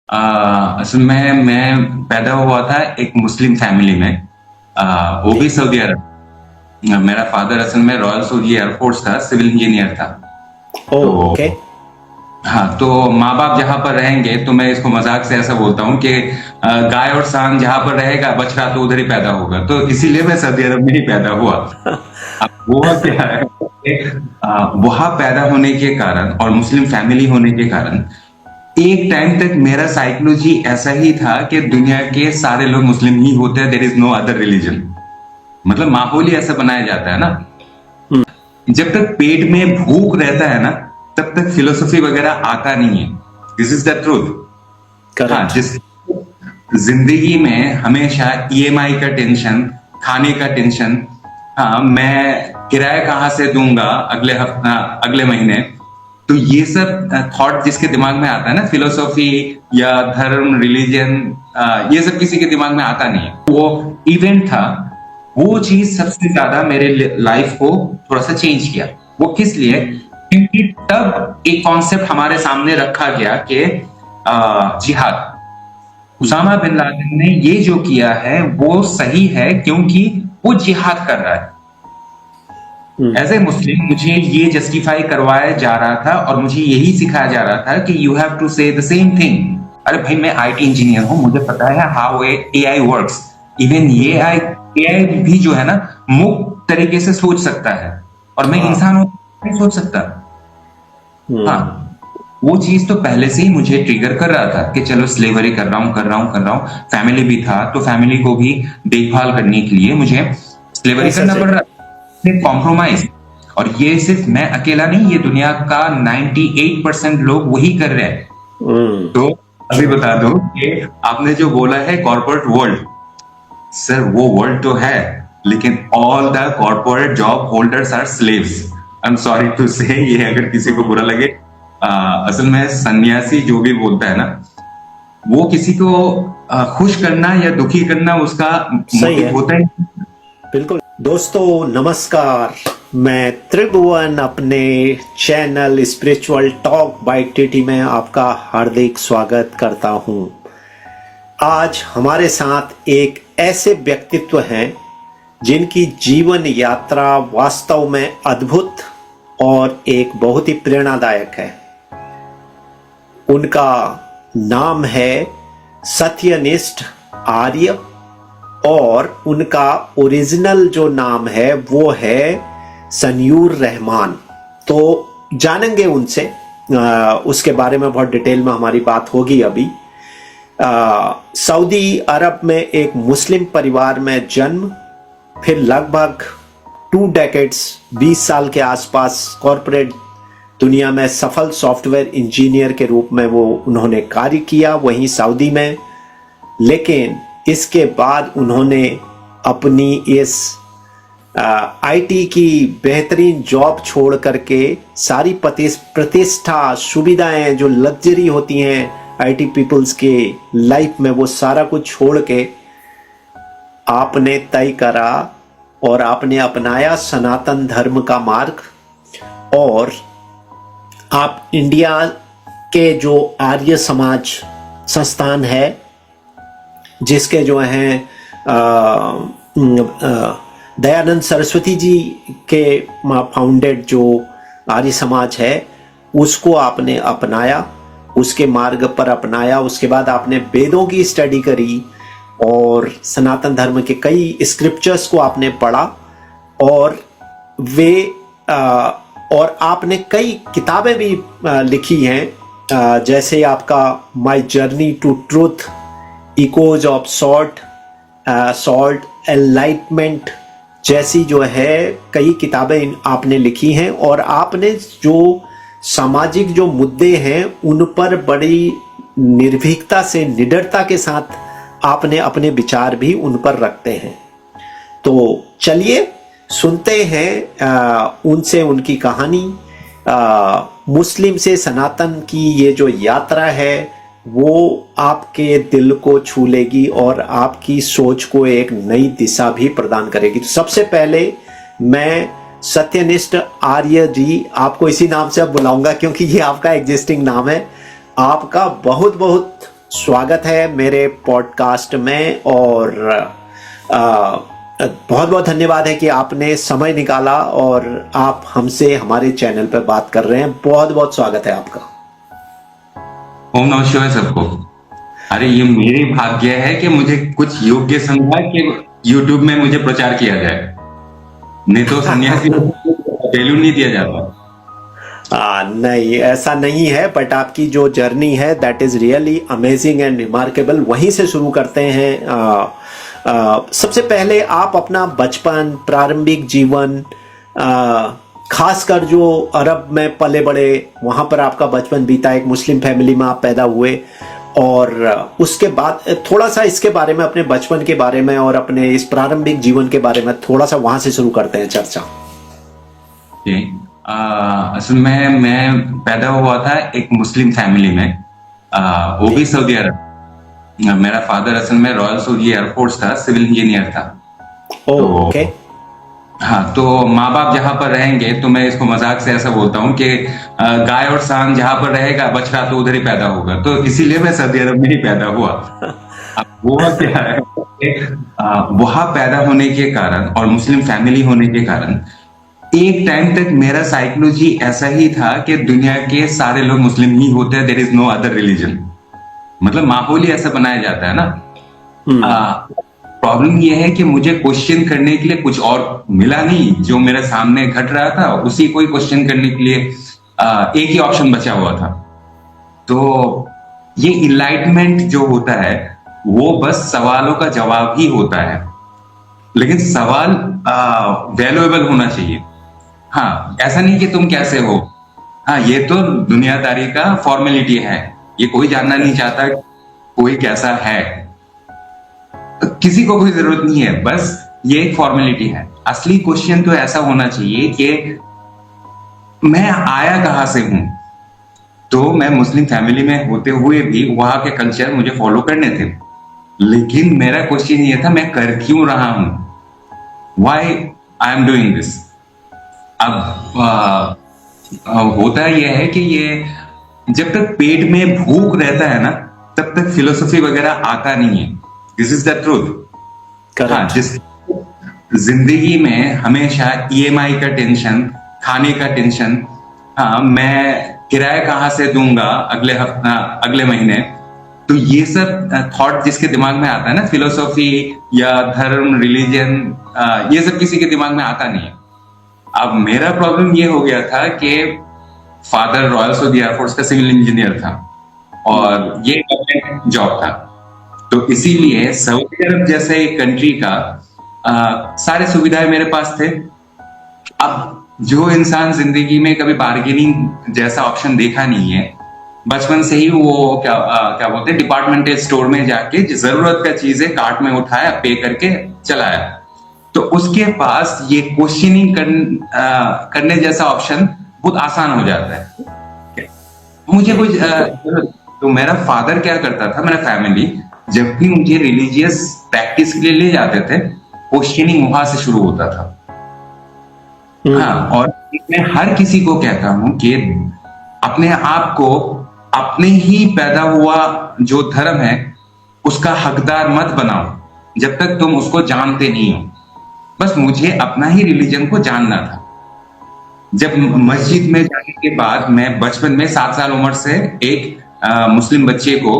असल में मैं पैदा हुआ था एक मुस्लिम फैमिली में। वो जी। भी सऊदी अरब। मेरा फादर असल में रॉयल सऊदी एयरफोर्स था, सिविल इंजीनियर था। ओ, तो ओके। हाँ, तो माँ बाप जहाँ पर रहेंगे, तो मैं इसको मजाक से ऐसा बोलता हूँ कि गाय और सांड जहाँ पर रहेगा, बछड़ा तो उधर ही पैदा होगा। तो इसीलिए मैं सऊदी अरब में ही पैदा हुआ। अब हुआ क्या है कि, वहाँ पैदा होने के कारण और मुस्लिम फैमिली होने के कारण एक टाइम तक मेरा साइकोलॉजी ऐसा ही था कि दुनिया के सारे लोग मुस्लिम ही होते हैं, there is no other religion. मतलब माहौल ही ऐसा बनाया जाता है ना। हम्म। जब तक पेट में भूख रहता है ना, तब तक फिलोसफी वगैरह आता नहीं है। This is the truth. हाँ, करेक्ट। जिस जिंदगी में हमेशा ईएमआई का टेंशन, खाने का टेंशन, हाँ मैं किराया कहाँ से दूंगा अगले हफ्ता, अगले महीने। तो ये सब थॉट जिसके दिमाग में आता है ना, फिलोसॉफी या धर्म, रिलीजन, ये सब किसी के दिमाग में आता नहीं है। वो इवेंट था, वो चीज सबसे ज्यादा मेरे लाइफ को थोड़ा सा चेंज किया। वो किस लिए? क्योंकि तब एक कॉन्सेप्ट हमारे सामने रखा गया कि जिहाद, उसामा बिन लादेन ने ये जो किया है वो सही है, क्योंकि वो जिहाद कर रहा है। हम्म। एज ए मुस्लिम मुझे ये जस्टिफाई करवाया जा रहा था और मुझे यही सिखाया जा रहा था कि you have to say the same thing. अरे भाई, मैं आईटी इंजीनियर हूं, मुझे पता है हाउ एआई वर्क्स। इवन ये एआई भी जो है ना, मुक्त तरीके से सोच सकता है, और मैं हाँ। इंसान हूं, नहीं सोच सकता। हम्म। हाँ, वो चीज तो पहले से ही मुझे ट्रिगर कर रहा था कि चलो स्लेवरी कर रहा हूँ। फैमिली भी था, तो फैमिली को भी देखभाल करने के लिए मुझे स्लेवरी ऐसा करना से। पड़ रहा था, कॉम्प्रोमाइज। और ये सिर्फ मैं अकेला नहीं, ये दुनिया का 98% लोग वही कर रहे हैं। हम्म। तो अभी बता दो कि आपने जो बोला है कॉर्पोरेट वर्ल्ड, सर वो वर्ल्ड तो है, लेकिन all the corporate job holders are slaves. I am sorry to say, ये अगर किसी को बुरा लगे। असल में सन्यासी जो भी बोलता है ना, वो किसी को खुश करना या दुखी करना उसका सही मोटिव है। होता है। बिल्कुल। दोस्तों नमस्कार। मैं त्रिभुवन अपने channel spiritual talk bye TT में आपका हार्दिक स्वागत करता हूं। आज हमारे साथ एक ऐसे व्यक्तित्व हैं जिनकी जीवन यात्रा वास्तव में अद्भुत और एक बहुत ही प्रेरणादायक है। उनका नाम है सत्यनिष्ठ आर्य, और उनका ओरिजिनल जो नाम है वो है सन्यूर रहमान। तो जानेंगे उनसे, उसके बारे में बहुत डिटेल में हमारी बात होगी अभी। सऊदी अरब में एक मुस्लिम परिवार में जन्म, फिर लगभग 2 डेकेड्स 20 साल के आसपास कॉरपोरेट दुनिया में सफल सॉफ्टवेयर इंजीनियर के रूप में वो उन्होंने कार्य किया वहीं सऊदी में। लेकिन इसके बाद उन्होंने अपनी इस आईटी की बेहतरीन जॉब छोड़ करके सारी प्रतिष्ठा, सुविधाएं जो लग्जरी होती हैं आईटी पीपल्स के लाइफ में, वो सारा कुछ छोड़ के आपने तय करा और आपने अपनाया सनातन धर्म का मार्ग। और आप इंडिया के जो आर्य समाज संस्थान है, जिसके जो हैं दयानंद सरस्वती जी के फाउंडेड जो आर्य समाज है, उसको आपने अपनाया, उसके मार्ग पर अपनाया। उसके बाद आपने वेदों की स्टडी करी और सनातन धर्म के कई स्क्रिप्चर्स को आपने पढ़ा, और वे और आपने कई किताबें भी लिखी हैं, जैसे आपका my journey to truth, echoes of salt, enlightenment जैसी जो है कई किताबें आपने लिखी हैं। और आपने जो सामाजिक जो मुद्दे हैं उन पर बड़ी निर्भीकता से, निडरता के साथ आपने अपने विचार भी उन पर रखते हैं। तो चलिए सुनते हैं उनसे उनकी कहानी। मुस्लिम से सनातन की ये जो यात्रा है वो आपके दिल को छू लेगी और आपकी सोच को एक नई दिशा भी प्रदान करेगी। तो सबसे पहले मैं सत्यनिष्ठ आर्य जी, आपको इसी नाम से अब बुलाऊंगा क्योंकि ये आपका एग्जिस्टिंग नाम है। आपका बहुत बहुत स्वागत है मेरे पॉडकास्ट में। और बहुत बहुत धन्यवाद है कि आपने समय निकाला और आप हमसे हमारे चैनल पर बात कर रहे हैं। बहुत बहुत स्वागत है आपका। ओम नमः शिवाय सबको। अरे ये मेरी भाग्य है कि मुझे कुछ योग्य समझा कि YouTube में मुझे प्रचार किया जाए, नहीं तो सन्यासी वैल्यू नहीं दिया जाता। नहीं, ऐसा नहीं है, बट आपकी जो जर्नी है that is really amazing and remarkable. वहीं से शुरू करते हैं। सबसे पहले आप अपना बचपन, प्रारंभिक जीवन, खासकर जो अरब में पले बड़े, वहां पर आपका बचपन बीता, एक मुस्लिम फैमिली में आप पैदा हुए, और उसके बाद थोड़ा सा इसके बारे में, अपने बचपन के बारे में और अपने इस प्रारंभिक जीवन के बारे में थोड़ा सा वहां से शुरू करते हैं चर्चा। असल में मैं पैदा हुआ था एक मुस्लिम फैमिली में, वो भी सऊदी अरब। मेरा फादर असल में रॉयल सऊदी एयरफोर्स था, सिविल इंजीनियर था। ओके। हाँ, तो माँ बाप जहाँ पर रहेंगे, तो मैं इसको मजाक से ऐसा बोलता हूँ कि गाय और सांड जहाँ पर रहेगा, बछड़ा तो उधर ही पैदा होगा। तो इसीलिए मैं सऊदी अरब में ही पैदा हुआ। अब हुआ क्या है, वहां पैदा होने के कारण और मुस्लिम फैमिली होने के कारण एक टाइम तक मेरा साइकोलॉजी ऐसा ही था कि दुनिया के सारे लोग मुस्लिम ही होते हैं, there is no other religion. मतलब माहौल ही ऐसा बनाया जाता है ना। प्रॉब्लम ये है कि मुझे क्वेश्चन करने के लिए कुछ और मिला नहीं। जो मेरे सामने घट रहा था उसी को ही क्वेश्चन करने के लिए एक ही ऑप्शन बचा हुआ था। तो ये इनलाइटमेंट जो होता है वो बस सवालों का जवाब ही होता है, लेकिन सवाल वैल्यूएबल होना चाहिए। हाँ, ऐसा नहीं कि तुम कैसे हो। हाँ, ये तो दुनियादारी का फॉर्मेलिटी है, ये कोई जानना नहीं चाहता कोई कैसा है। किसी को कोई जरूरत नहीं है, बस ये एक फॉर्मेलिटी है। असली क्वेश्चन तो ऐसा होना चाहिए कि मैं आया कहां से हूं। तो मैं मुस्लिम फैमिली में होते हुए भी वहां के कल्चर मुझे फॉलो करने थे, लेकिन मेरा क्वेश्चन ये था, मैं कर क्यों रहा हूं, why I am doing this. अब होता यह है कि ये जब तक पेट में भूख रहता है ना, तब तक फिलोसफी वगैरह आता नहीं है। This is the truth. हाँ, जिस जिंदगी में हमेशा ईएमआई का टेंशन, खाने का टेंशन, हाँ मैं किराया कहां से दूंगा अगले महीने, तो ये सब थॉट जिसके दिमाग में आता है ना, फिलोसॉफी या धर्म, रिलीजन, ये सब किसी के दिमाग में आता नहीं है। अब मेरा प्रॉब्लम ये हो गया था कि फादर रॉयल सऊदी एयरफोर्स का सिविल इंजीनियर था और ये गवर्नमेंट जॉब था। तो इसीलिए सऊदी अरब जैसे एक कंट्री का सारे सुविधाएं मेरे पास थे। अब जो इंसान जिंदगी में कभी बार्गेनिंग जैसा ऑप्शन देखा नहीं है, बचपन से ही वो क्या बोलते हैं, डिपार्टमेंटल स्टोर में जाके जरूरत का चीजें कार्ट में उठाया, पे करके चलाया, तो उसके पास ये क्वेश्चनिंग करने जैसा ऑप्शन बहुत आसान हो जाता है। मुझे कुछ तो मेरा फादर क्या करता था, मेरा फैमिली जब भी मुझे रिलीजियस प्रैक्टिस के लिए ले जाते थे, क्वेश्चनिंग वहां से शुरू होता था। हाँ, और मैं हर किसी को कहता हूं कि अपने आप को अपने ही पैदा हुआ जो धर्म है उसका हकदार मत बनाओ जब तक तुम उसको जानते नहीं हो। बस मुझे अपना ही रिलीजन को जानना था। जब मस्जिद में जाने के बाद, मैं बचपन में 7 साल उम्र से एक मुस्लिम बच्चे को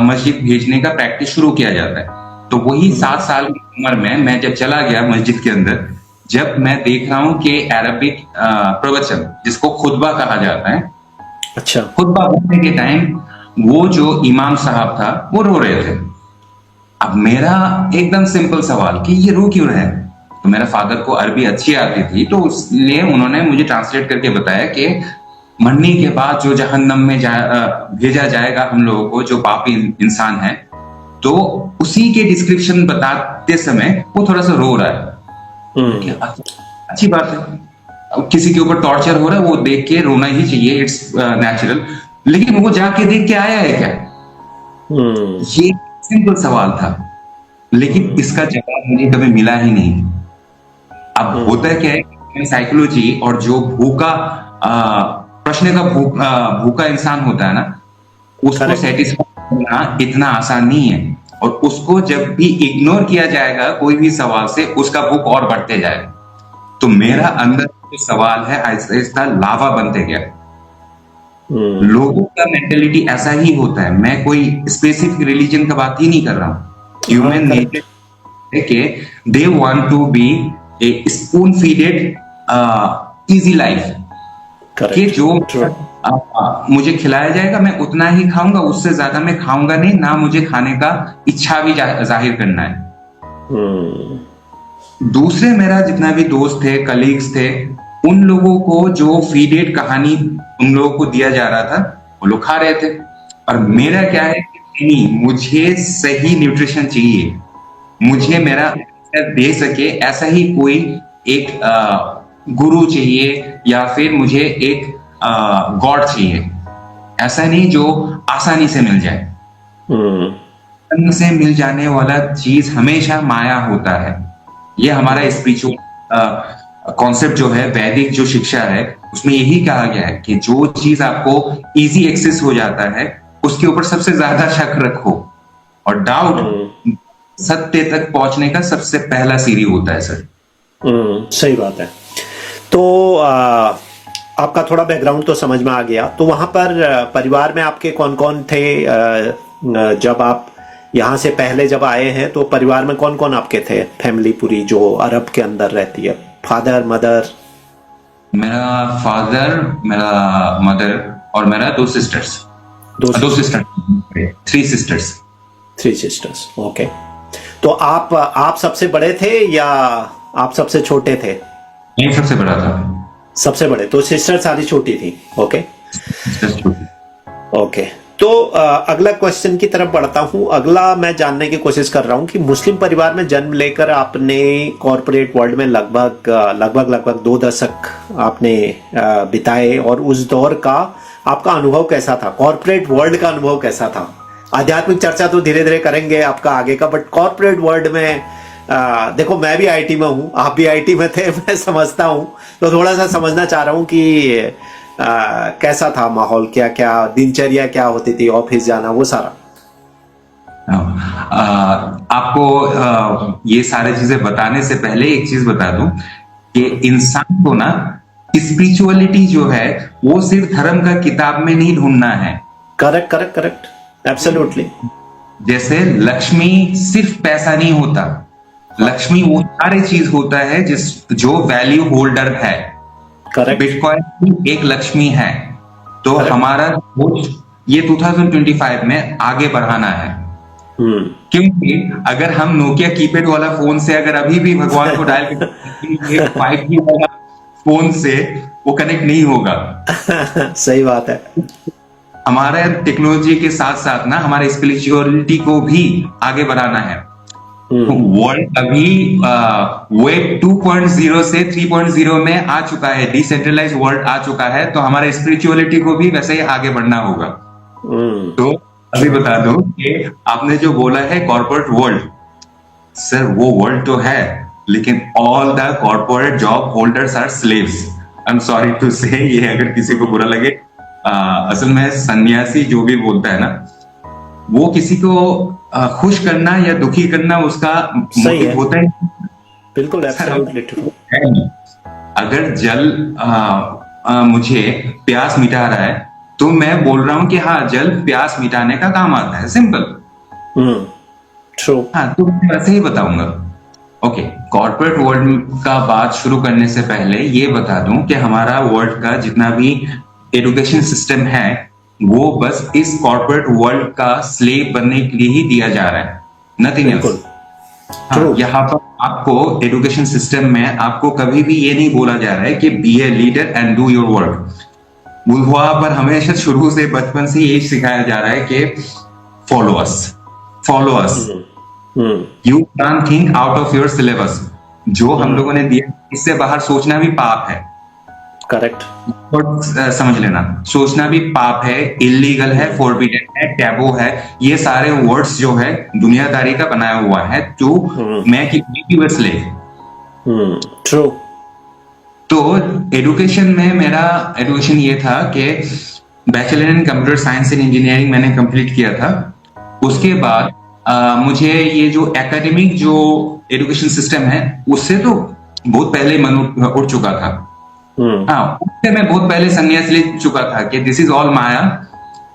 मस्जिद भेजने का प्रैक्टिस शुरू किया जाता है। तो वही 7 साल की उम्र में मैं जब चला गया मस्जिद के अंदर, जब मैं देख रहा हूं कि अरबिक प्रवचन, जिसको खुतबा कहा जाता है, अच्छा, खुतबा बोलने के टाइम वो जो इमाम साहब था वो रो रहे थे। अब मेरा एकदम सिंपल सवाल कि ये रो क्यों रहे हैं। तो मेरा फादर को अरबी अच्छी आती थी, तो इसलिए उन्होंने मुझे ट्रांसलेट करके बताया कि मरने के बाद जो जहन्नम में भेजा जाएगा हम लोगों को, जो पापी इंसान है, तो उसी के डिस्क्रिप्शन बताते समय वो थोड़ा सा रो रहा है। अच्छी बात है, किसी के ऊपर टॉर्चर हो रहा है वो देख के रोना ही चाहिए, इट्स नेचुरल। लेकिन वो जाके देख के आया है क्या? ये सिंपल सवाल था, लेकिन इसका जवाब मुझे कभी मिला ही नहीं। अब होता क्या है, साइकोलॉजी और जो भूखा प्रश्न का भूखा इंसान होता है ना, उसको सेटिस्फाई करना इतना आसान नहीं है, और उसको जब भी इग्नोर किया जाएगा कोई भी सवाल से, उसका भूख और बढ़ते जाएगा। तो मेरा अंदर जो सवाल है आहिस्ता आहिस्ता लावा बनते गया। लोगों का मेंटेलिटी ऐसा ही होता है। मैं कोई स्पेसिफिक रिलीजन का बात ही नहीं कर रहा हूँ। ह्यूमन नेचर है कि they want to be a spoon feeded easy life, कि जो मुझे खिलाया जाएगा मैं उतना ही खाऊंगा, उससे ज्यादा मैं खाऊंगा नहीं, ना मुझे खाने का इच्छा भी जाहिर करना है। दूसरे मेरा जितना भी दोस्त थे, कलीग्स थे, उन लोगों को जो फीडेड कहानी उन लोगों को दिया जा रहा था वो लोग खा रहे थे, और मेरा क्या है कि नहीं, मुझे सही न्यूट्रिशन चाहिए, मुझे मेरा दे सके ऐसा ही कोई एक गुरु चाहिए, या फिर मुझे एक गॉड चाहिए। ऐसा नहीं जो आसानी से मिल जाए। आसानी से मिल जाने वाला चीज हमेशा माया होता है। ये हमारा स्पिरिचुअल कॉन्सेप्ट जो है, वैदिक जो शिक्षा है, उसमें यही कहा गया है कि जो चीज आपको इजी एक्सेस हो जाता है उसके ऊपर सबसे ज्यादा शक रखो, और डाउट सत्य तक पहुंचने का सबसे पहला सीढ़ी होता है सर। सही बात है। तो आपका थोड़ा बैकग्राउंड तो समझ में आ गया। तो वहां पर परिवार में आपके कौन कौन थे? जब आप यहाँ से पहले जब आए हैं तो परिवार में कौन कौन आपके थे? फैमिली पूरी जो अरब के अंदर रहती है, फादर, मदर? मेरा फादर, मेरा मदर और मेरा दो सिस्टर्स। Three sisters. ओके। तो आप सबसे बड़े थे या आप सबसे छोटे थे? मैं सबसे बड़ा था। सबसे बड़े। तो सिस्टर सारी छोटी थी। ओके। ओके। तो अगला क्वेश्चन की तरफ बढ़ता हूं। अगला मैं जानने की कोशिश कर रहा हूं कि मुस्लिम परिवार में जन्म लेकर आपने कॉरपोरेट वर्ल्ड में लगभग 2 दशक आपने बिताए, और उस दौर का आपका अनुभव कैसा था? कॉरपोरेट वर्ल्ड का अनुभव कैसा था? आध्यात्मिक चर्चा तो धीरे धीरे करेंगे आपका आगे का, बट कॉरपोरेट वर्ल्ड में देखो, मैं भी आईटी में हूं, आप भी आईटी में थे, मैं समझता हूं, तो थोड़ा सा समझना चाह रहा हूं कि कैसा था माहौल, क्या क्या दिनचर्या क्या होती थी, ऑफिस जाना, वो सारा। आपको ये सारी चीजें बताने से पहले एक चीज बता दूं कि इंसान को ना स्पिरिचुअलिटी जो है वो सिर्फ धर्म का किताब में नहीं ढूंढना है। Correct, absolutely. जैसे लक्ष्मी सिर्फ पैसा नहीं होता, लक्ष्मी वो सारी चीज होता है जो वैल्यू होल्डर है। बिटकॉइन एक लक्ष्मी है। तो हमारा ये 2025 में आगे बढ़ाना है, क्योंकि अगर हम नोकिया कीपैड वाला फोन से अगर अभी भी भगवान को डायल कर 5G वाला फोन से वो कनेक्ट नहीं होगा। सही बात है। हमारे टेक्नोलॉजी के साथ साथ ना हमारे स्पिरिचुअलिटी को भी आगे बढ़ाना है। वर्ल्ड अभी वेब 2.0 से 3.0 में आ चुका है, डिसेंट्रलाइज वर्ल्ड आ चुका है, तो हमारे स्पिरिचुअलिटी को भी वैसे ही आगे बढ़ना होगा। तो अभी बता दो कि आपने जो बोला है कॉर्पोरेट वर्ल्ड, सर वो वर्ल्ड तो है, लेकिन all the corporate job holders are slaves. I am sorry to say, ये अगर किसी को बुरा लगे, असल में सन्यासी जो भी बोलता है ना, वो किसी को खुश करना या दुखी करना उसका मोटिव होता है। बिल्कुल, एब्सोल्युटली ट्रू। अगर जल मुझे प्यास मिटा रहा है तो मैं बोल रहा हूं कि हाँ, जल प्यास मिटाने का काम आता है, सिंपल। ट्रू। हाँ, तो मैं वैसे ही बताऊंगा। ओके, कॉर्पोरेट वर्ल्ड का बात शुरू करने से पहले ये बता दूं कि हमारा वर्ल्ड का जितना भी एजुकेशन सिस्टम है वो बस इस कॉर्पोरेट वर्ल्ड का स्लेव बनने के लिए ही दिया जा रहा है, नथिंग एल्स। यहाँ पर आपको एजुकेशन सिस्टम में आपको कभी भी ये नहीं बोला जा रहा है कि be a leader and do your work. वहां पर हमेशा शुरू से बचपन से यही सिखाया जा रहा है कि follow us, you can think out of your syllabus. जो हम लोगों ने दिया इससे बाहर सोचना भी पाप है। करेक्ट। समझ लेना, सोचना भी पाप है, इलीगल है, फोरबिडन है, टैबू है। ये सारे वर्ड्स जो है दुनियादारी का बनाया हुआ है, जो मैं की ट्रू। तो एजुकेशन में मेरा एजुकेशन ये था कि bachelor in computer science and engineering मैंने कंप्लीट किया था, उसके बाद मुझे ये जो एकेडमिक जो एजुकेशन सिस्टम है उससे तो बहुत पहले मन उठ चुका था। हाँ, उससे मैं बहुत पहले संन्यास ले चुका था कि दिस इज ऑल माया।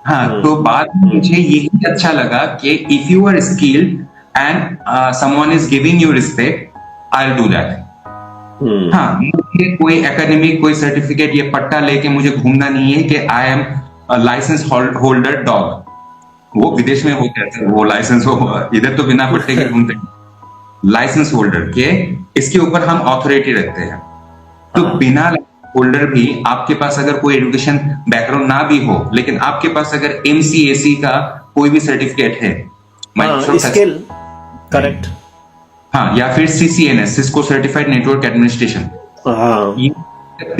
हाँ, तो बाद में मुझे यही अच्छा लगा कि if you are skilled and someone is giving you respect, I will do that. हाँ, मुझे कोई एकेडमिक कोई सर्टिफिकेट या पट्टा लेके मुझे घूमना नहीं है कि I am licence holder dog. वो विदेश में होते हैं वो लाइसेंस हो, इधर तो बिना पट्टे के घूमते हैं। लाइसेंस होल्डर के इसके ऊपर हम ऑथोरिटी रखते हैं। तो बिना होल्डर भी आपके पास अगर कोई एजुकेशन बैकग्राउंड ना भी हो, लेकिन आपके पास अगर MCAC का कोई भी सर्टिफिकेट है, स्किल, करेक्ट, हाँ, या फिर CCNS, Cisco certified network administration,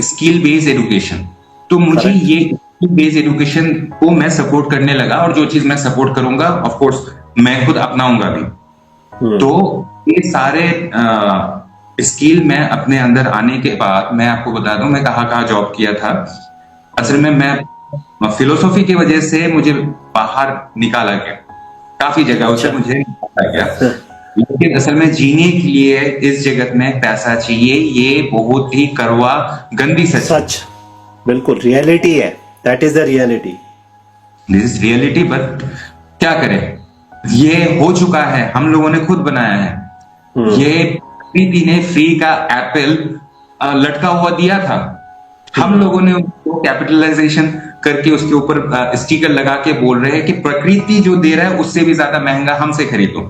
skill based education, तो मुझे ये स्किल बेस्ड एजुकेशन को मैं सपोर्ट करने लगा। और जो चीज मैं सपोर्ट करूंगा ऑफ कोर्स मैं खुद अपनाऊंगा भी। तो ये सारे स्किल मैं अपने अंदर आने के बाद मैं आपको बता दूं मैं कहाँ जॉब किया था। असल में मैं फिलोसॉफी की वजह से मुझे बाहर निकाला गया, काफी जगहों से मुझे निकाला गया, लेकिन असल में जीने के लिए इस जगत में पैसा चाहिए। ये बहुत ही कड़वा गंदी सच, बिल्कुल रियलिटी है। That is the reality, this is reality. But क्या करें, ये हो चुका है, हम लोगों ने खुद बनाया है। ये प्रीति ने फ्री का एप्पल लटका हुआ दिया था, हम लोगों ने उसको कैपिटलाइजेशन करके उसके ऊपर स्टिकर लगा के बोल रहे हैं कि प्रकृति जो दे रहा है उससे भी ज्यादा महंगा हमसे खरीदो।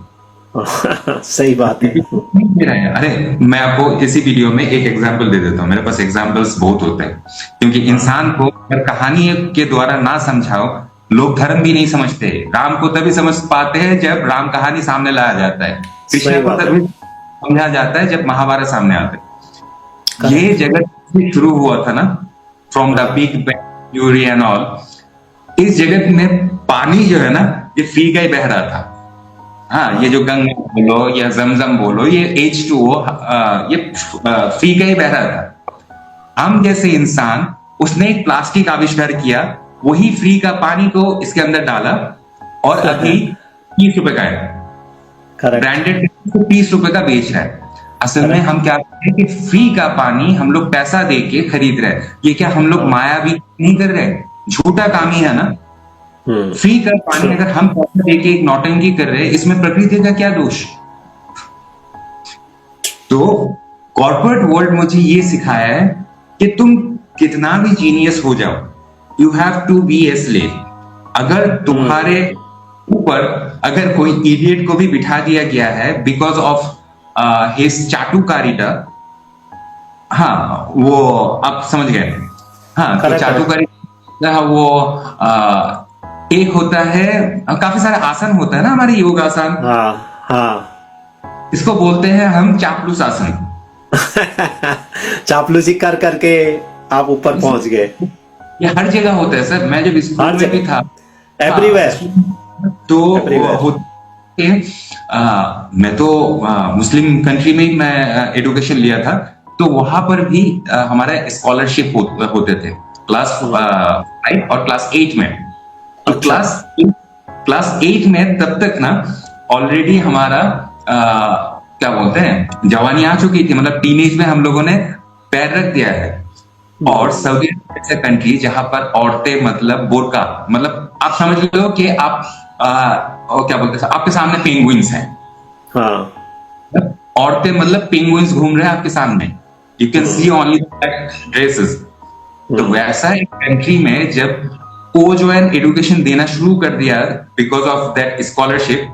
सही बात है। अरे मैं आपको इसी वीडियो में एक एग्जांपल दे देता हूँ, मेरे पास एग्जांपल्स बहुत होते हैं, क्योंकि इंसान को अगर कहानी के द्वारा ना समझाओ, लोग धर्म भी नहीं समझते। राम को तभी समझ पाते हैं जब राम कहानी सामने लाया जाता है, कृष्ण को तभी समझा जाता है जब महाभारत सामने आते हैं। ये जगत शुरू हुआ था ना, from the big bang theory and all. इस जगत में पानी जो है ना, ये फ्री का ही बह रहा था। हाँ, ये जो गंगा बोलो या जमजम बोलो, ये H2O ये फ्री का ही बह रहा था। हम जैसे इंसान, उसने एक प्लास्टिक आविष्कार किया, वही फ्री का पानी को इसके अंदर डाला और अभी 30 रुपए का है, ब्रांडेड 30 रुपए का बेच रहा है। असल में हम क्या करते हैं कि फ्री का पानी हम लोग पैसा दे के खरीद रहे हैं। ये क्या हम लोग माया भी नहीं कर रहे, झूठा काम ही है ना। फ्री का पानी अगर हम पैसा दे के एक नौटंकी कर रहे हैं, इसमें प्रकृति का क्या दोष। तो कॉर्पोरेट वर्ल्ड मुझे ये सिखाया है कि तुम कितना भी जीनियस हो जाओ, you have to be a slave. अगर तुम्हारे ऊपर अगर कोई इडियट को भी बिठा दिया गया है बिकॉज ऑफ हिज चाटुकारिता, हाँ वो आप समझ गए, हाँ तो चाटुकारिता वो एक होता है, काफी सारे आसन होता है ना हमारे योग आसन, इसको बोलते हैं हम चापलूस आसन। चापलूसी कर करके आप ऊपर पहुंच गए। ये हर जगह होता है सर, मैं जब स्कूल में भी था, एवरीवेयर, तो मैं तो मुस्लिम कंट्री में ही मैं एजुकेशन लिया था, तो वहां पर भी हमारा स्कॉलरशिप होते थे क्लास 5 और क्लास 8 में। तो क्लास 8 में तब तक ना ऑलरेडी हमारा क्या बोलते हैं, जवानी आ चुकी थी, मतलब टीनेज में हम लोगों ने पैर रख दिया है। और सऊदी ऐसा कंट्री जहां पर औरतें मतलब बुर्का, मतलब आप समझ लो कि आप क्या बोलते हैं, आपके सामने पेंगुइन्स हैं। औरतें मतलब पेंगुइन्स घूम रहे हैं आपके सामने, you can see only dresses. तो वैसा एक कंट्री में जब वो जो है एजुकेशन देना शुरू कर दिया बिकॉज ऑफ दैट स्कॉलरशिप,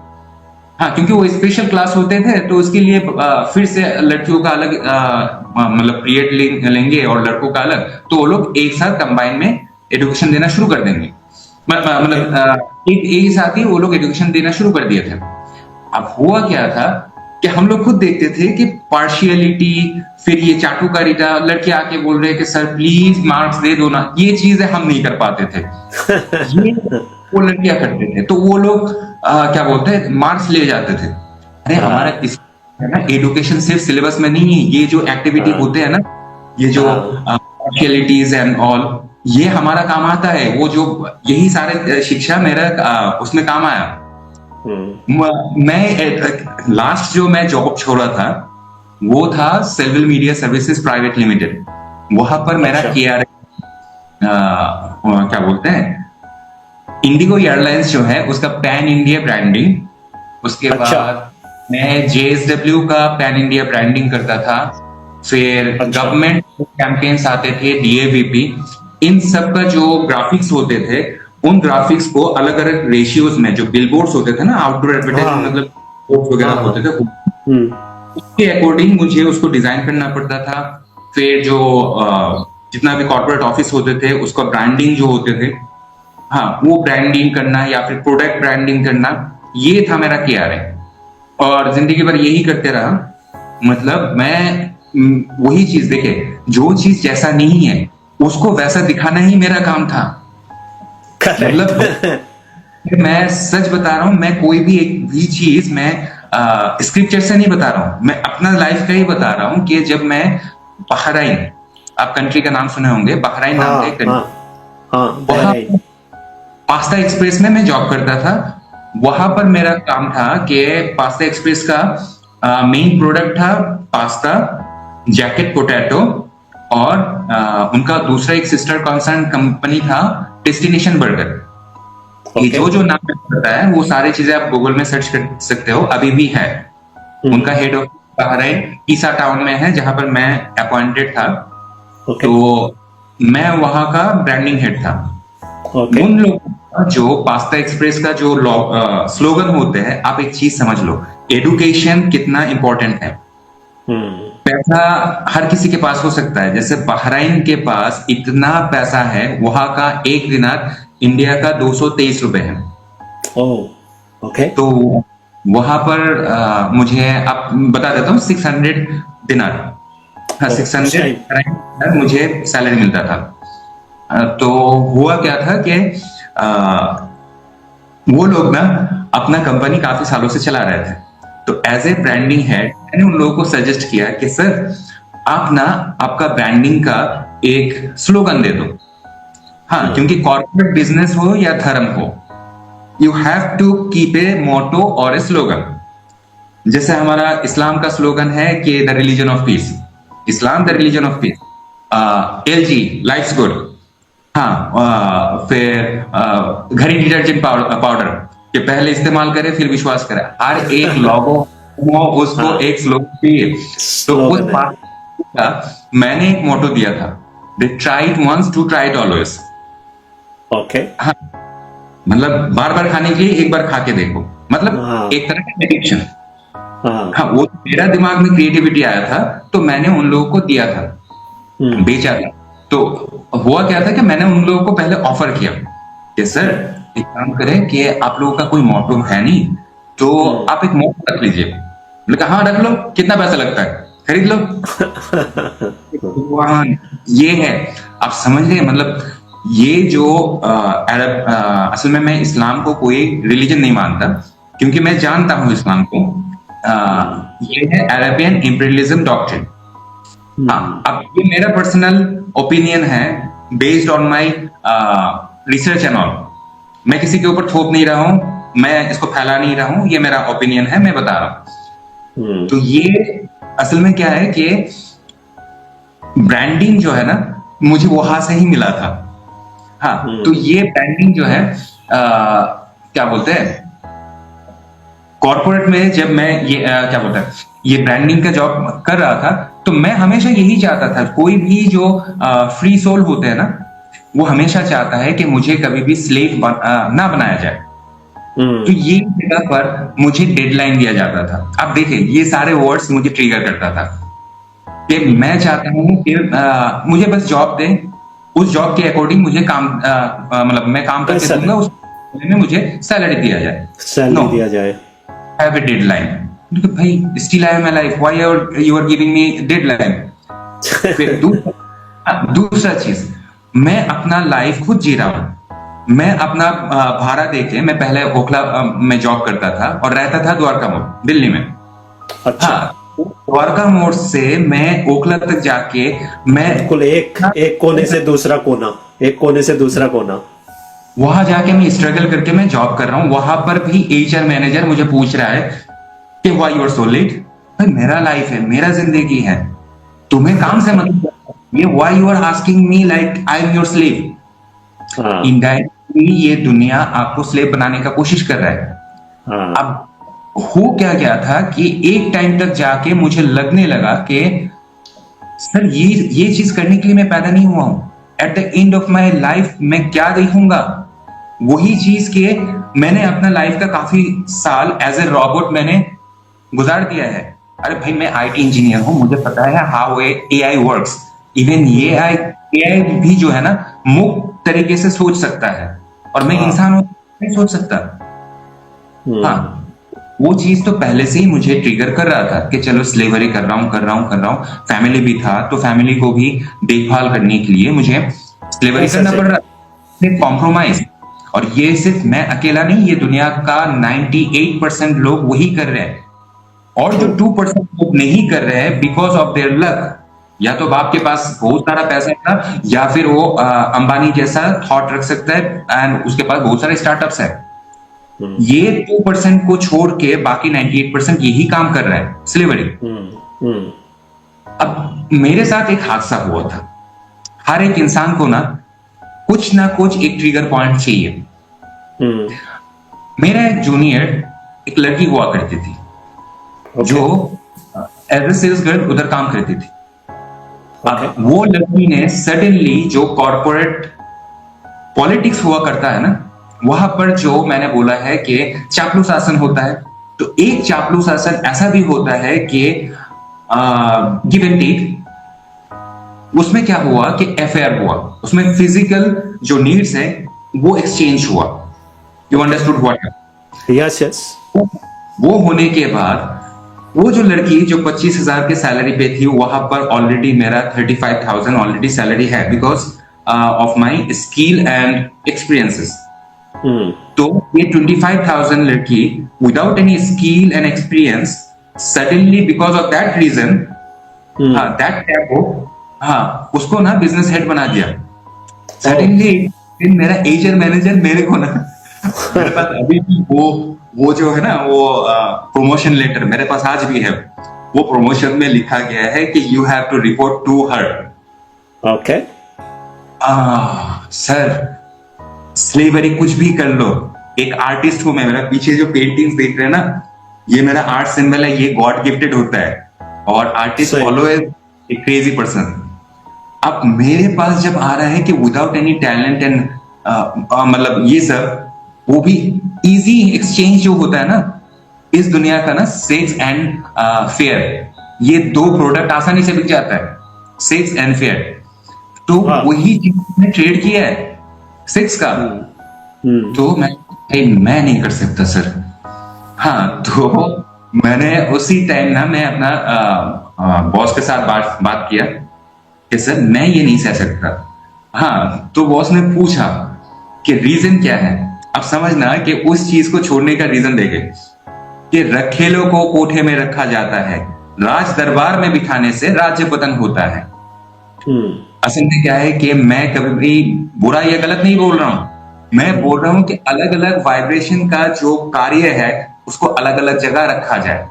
हाँ क्योंकि वो स्पेशल क्लास होते थे, तो उसके लिए फिर से लड़कियों का अलग मतलब पीरियड लेंगे और लड़कों का अलग, तो वो लोग एक साथ कंबाइन में एजुकेशन देना शुरू कर देंगे, मतलब एक ही साथ ही वो लोग एजुकेशन देना शुरू कर दिए थे। अब हुआ क्या था कि हम लोग खुद देखते थे कि पार्शियलिटी, फिर ये चाटुकारिता, लड़के आके बोल रहे कि सर प्लीज मार्क्स दे दो ना, ये चीजें हम नहीं कर पाते थे। ये वो लड़कियां करते थे, तो वो लोग क्या बोलते हैं मार्क्स ले जाते थे। अरे हमारा इस एजुकेशन सिर्फ सिलेबस में नहीं है, ये जो एक्टिविटी होते हैं ना, ये जो पार्शियलिटीज एंड ऑल, ये हमारा काम आता है। वो जो यही सारे शिक्षा मेरा उसमें काम आया। मैं लास्ट जो मैं जॉब छोड़ा था वो था सेल्विल मीडिया सर्विसेज प्राइवेट लिमिटेड। वहां पर मेरा अच्छा। KRA क्या बोलते हैं, इंडिगो एयरलाइंस जो है उसका पैन इंडिया ब्रांडिंग, उसके अच्छा। बाद मैं JSW का पैन इंडिया ब्रांडिंग करता था। फिर अच्छा। गवर्नमेंट कैंपेन्स आते थे, DAVP, इन सब का जो ग्राफिक्स होते थे उन ग्राफिक्स को अलग अलग रेशियोज में, जो बिलबोर्ड्स होते थे ना, आउटडोर एडवर्टाइजमेंट, हाँ। मतलब बोर्ड वगैरह हाँ। होते थे, हम्म। उसके अकॉर्डिंग मुझे उसको डिजाइन करना पड़ता था। फिर जो जितना भी कॉर्पोरेट ऑफिस होते थे उसका ब्रांडिंग जो होते थे, हाँ, वो ब्रांडिंग करना या फिर प्रोडक्ट ब्रांडिंग करना, ये था मेरा KRA। और जिंदगी भर यही करते रहा। मतलब मैं वही चीज, देखे, जो चीज जैसा नहीं है उसको वैसा दिखाना ही मेरा काम था। मतलब करेक्ट। मैं सच बता रहा हूं, मैं कोई भी एक भी चीज मैं स्क्रिप्चर से नहीं बता रहा हूं, मैं अपना लाइफ का ही बता रहा हूं कि जब मैं बहराइन, आप कंट्री का नाम सुने होंगे, बहराइन नाम का एक हाँ। कंट्री, हाँ। वहां बहराइन। पास्ता एक्सप्रेस में मैं जॉब करता था। वहां पर मेरा काम था कि पास्ता एक्सप्रेस का मेन प्रोडक्ट था पास्ता, जैकेट पोटैटो, और उनका दूसरा एक सिस्टर कंसर्न कंपनी था डेस्टिनेशन बर्गर। ये ओके। जो नाम पता है वो सारी चीजें आप गूगल में सर्च कर सकते हो, अभी भी है। उनका हेड ऑफिस बहराइन ईसा टाउन में है, जहां पर मैं अपॉइंटेड था। ओके। तो मैं वहां का ब्रांडिंग हेड था। ओके। उन लोगों का जो पास्ता एक्सप्रेस का जो स्लोगन होते हैं, आप एक चीज समझ लो, एडुकेशन कितना इंपॉर्टेंट है। पैसा हर किसी के पास हो सकता है, जैसे बहराइन के पास इतना पैसा है, वहां का एक दिनार इंडिया का 223 रुपए है। ओह। ओके। तो वहां पर मुझे आप बता देता हूँ, 600 दिनार, हाँ, उस 600 मुझे सैलरी मिलता था। तो हुआ क्या था कि वो लोग ना अपना कंपनी काफी सालों से चला रहे थे। तो एज ए ब्रांडिंग हेड मैंने उन लोगों को सजेस्ट किया कि सर, आप ना आपका ब्रांडिंग का एक स्लोगन दे दो। हाँ, क्योंकि कॉर्पोरेट बिजनेस हो या धर्म हो, you have to keep a motto और ए स्लोगन। जैसे हमारा इस्लाम का स्लोगन है कि the religion of peace, Islam the religion of peace. LG lives good. हाँ, फिर घड़ी डिटर्जेंट पाउडर कि पहले इस्तेमाल करे फिर विश्वास करे, हर एक लोगो उसको हाँ। एक स्लोगन चाहिए। तो उस स्लोगन है। बात का मैंने एक मोटो दिया था, they tried once to tried always. Okay. हाँ, मतलब बार बार खाने के लिए एक बार खा के देखो, मतलब हाँ। एक तरह का एडिक्शन। हाँ। हाँ, वो मेरा दिमाग में क्रिएटिविटी आया था, तो मैंने उन लोगों को दिया था, बेचा था। तो हुआ क्या था कि मैंने उन लोगों को पहले ऑफर किया कि सर, एक काम करें कि आप लोगों का कोई मोटो है नहीं, तो आप एक मोटो रख लीजिए। मैंने कहा हाँ रख लो, कितना पैसा लगता है, खरीद लो। भगवान, ये है, आप समझ रहे हैं, मतलब ये जो अरब, असल में मैं इस्लाम को कोई रिलीजन नहीं मानता, क्योंकि मैं जानता हूं इस्लाम को, ये है अरेबियन इंपीरियलिज्म डॉक्ट्रिन। हाँ, अब ये मेरा पर्सनल ओपिनियन है, based on my research and all. मैं किसी के ऊपर थोप नहीं रहा हूं, मैं इसको फैला नहीं रहा हूं, ये मेरा ओपिनियन है, मैं बता रहा हूं। तो ये असल में क्या है कि ब्रांडिंग जो है ना, मुझे वहां से ही मिला था। हाँ, तो ये ब्रांडिंग जो है क्या बोलते हैं, कॉर्पोरेट में जब मैं ये क्या बोलते हैं, ये ब्रांडिंग का जॉब कर रहा था, तो मैं हमेशा यही चाहता था, कोई भी जो फ्री सोल होते हैं ना, वो हमेशा चाहता है कि मुझे कभी भी स्लेव ना बनाया जाए। तो ये जगह पर मुझे डेडलाइन दिया जाता था। अब देखिए, ये सारे वर्ड्स मुझे ट्रिगर करता था कि मैं चाहता हूं कि मुझे बस जॉब दें, उस जॉब के अकॉर्डिंग मुझे काम, मतलब मैं काम करके दूंगा, उस में मुझे सैलरी दिया जाए, सैलरी दिया जाए। Have a deadline. भाई, still I am alive, why you are giving me deadline. फिर दूसरा चीज, मैं अपना लाइफ खुद जी रहा हूं। मैं अपना भाड़ा देके, मैं पहले ओखला में जॉब करता था और रहता था द्वारका मोड़, दिल्ली में। अच्छा। हाँ, द्वारका मोड़ से मैं ओखला तक जाके मैं बिल्कुल एक कोने से दूसरा कोना, एक कोने से दूसरा कोना। वहां जाके मैं स्ट्रगल करके मैं जॉब कर रहा हूं, वहां पर भी एचआर मैनेजर मुझे पूछ रहा है कि why you are so late. भाई मेरा लाइफ है, मेरा जिंदगी है, तुम्हें काम से मतलब ये why you are asking me like I am your slave. हाँ इनडायरेक्टली ये दुनिया आपको स्लेव बनाने का कोशिश कर रहा है। हाँ अब हो क्या गया था कि एक टाइम तक जाके मुझे लगने लगा कि सर ये चीज करने के लिए मैं पैदा नहीं हुआ हूं। At the end of my life मैं क्या देखूंगा, वही चीज के मैंने अपना लाइफ का काफी साल एज ए रोबोट मैंने गुजार दिया है। अरे भाई मैं आईटी इंजीनियर हूं, मुझे पता है हाउ एआई वर्क्स। इवन ये एआई भी जो है ना मुक्त तरीके से सोच सकता है, और मैं हाँ। इंसान हूं नहीं सोच सकता। हाँ, वो चीज तो पहले से ही मुझे ट्रिगर कर रहा था कि चलो स्लेवरी कर रहा हूँ। फैमिली भी था, तो फैमिली को भी देखभाल करने के लिए मुझे स्लेवरी ऐसा करना से- पड़ रहा था, कॉम्प्रोमाइज। और ये सिर्फ मैं अकेला नहीं, ये दुनिया का 98% लोग वही कर रहे हैं। और जो 2% लोग नहीं कर रहे हैं बिकॉज ऑफ देयर लक, या तो बाप के पास बहुत सारा पैसा था, या फिर वो अंबानी जैसा थॉट रख सकता है एंड उसके पास बहुत सारे स्टार्टअप्स है। ये 2% को छोड़ के बाकी 98% यही काम कर रहा है, स्लेवरी। अब मेरे साथ एक हादसा हुआ था। हर एक इंसान को ना कुछ एक ट्रिगर पॉइंट चाहिए। मेरा एक जूनियर एक लड़की हुआ करती थी जो एज ए सेल्स गर्ल उधर काम करती थी। अब वो लड़की ने सडनली जो कॉर्पोरेट पॉलिटिक्स हुआ करता है ना, वहां पर जो मैंने बोला है कि चापलूस शासन होता है, तो एक चापलूस शासन ऐसा भी होता है कि गिव एंड टेक। उसमें क्या हुआ कि एफआईआर हुआ, उसमें फिजिकल जो नीड्स है वो एक्सचेंज हुआ। You understood what? Yes yes. वो होने के बाद वो जो लड़की जो 25,000 के सैलरी पे थी, वहां पर ऑलरेडी मेरा 35,000 ऑलरेडी सैलरी है because of my skill and experiences. तो ये 25,000 लड़की without any skill and experience suddenly because of that reason, that taboo, उसको बिजनेस हेड बना दिया सडनली। मेरा एचआर मैनेजर मेरे को मेरे पास अभी भी वो जो है वो प्रमोशन लेटर मेरे पास आज भी है। वो प्रमोशन में लिखा गया है कि you have to report to her. Okay. Sir slavery कुछ भी कर लो, एक आर्टिस्ट हूं मैं। मेरा पीछे जो पेंटिंग्स देख रहे हैं ना, ये मेरा आर्ट सिंबल है, ये गॉड गिफ्टेड होता है। और artist always a crazy person. अब मेरे पास जब आ रहा है कि विदाउट एनी टैलेंट एंड मतलब ये सब, वो भी इजी एक्सचेंज जो होता है ना इस दुनिया का सेक्स एंड फेयर, ये दो प्रोडक्ट आसानी से बिक जाता है, सेक्स एंड फेयर। तो वही चीज मैंने ट्रेड किया है सेक्स का। तो मैं नहीं कर सकता सर। हाँ, तो मैंने उसी टाइम मैं अपना बॉस के साथ बात किया कि सर मैं ये नहीं सह सकता। हाँ, तो बॉस ने पूछा कि रीजन क्या है। अब समझना कि उस चीज को छोड़ने का रीजन देखे कि रखेलों को कोठे में रखा जाता है, राज दरबार में बिठाने से राज्य पतन होता है। असल में क्या है कि मैं कभी भी बुरा या गलत नहीं बोल रहा हूं, मैं बोल रहा हूं कि अलग अलग वाइब्रेशन का जो कार्य है उसको अलग अलग जगह रखा जाए,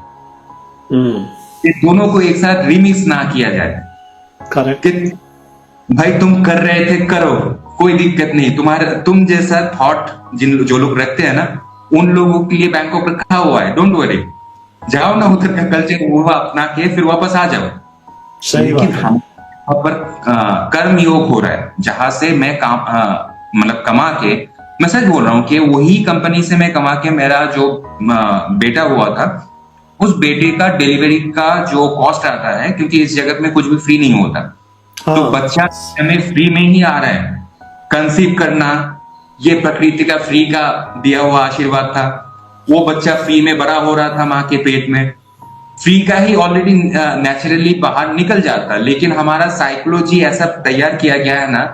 कि दोनों को एक साथ रिमिक्स ना किया जाए। करेक्ट। भाई तुम कर रहे थे, करो, कोई दिक्कत नहीं। तुम जैसा थॉट जो लोग रखते हैं उन लोगों के लिए बैंकॉक रखा हुआ है, डोंट वरी। जाओ उधर का कल्चर वो अपना के फिर वापस आ जाओ। सही बात है। हम पर कर्म योग हो रहा है, जहां से मैं काम मतलब कमा के, मैं सच बोल रहा हूँ कि वही कंपनी से मैं कमा के मेरा जो बेटा हुआ था, उस बेटे का डिलीवरी का जो कॉस्ट आता है, क्योंकि इस जगत में कुछ भी फ्री नहीं होता। तो बच्चा हमें फ्री में ही आ रहा है। कंसीव करना ये प्रकृति का फ्री का दिया हुआ आशीर्वाद था। वो बच्चा फ्री में बड़ा हो रहा था माँ के पेट में, फ्री का ही ऑलरेडी नेचुरली बाहर निकल जाता। लेकिन हमारा साइकोलॉजी ऐसा तैयार किया गया है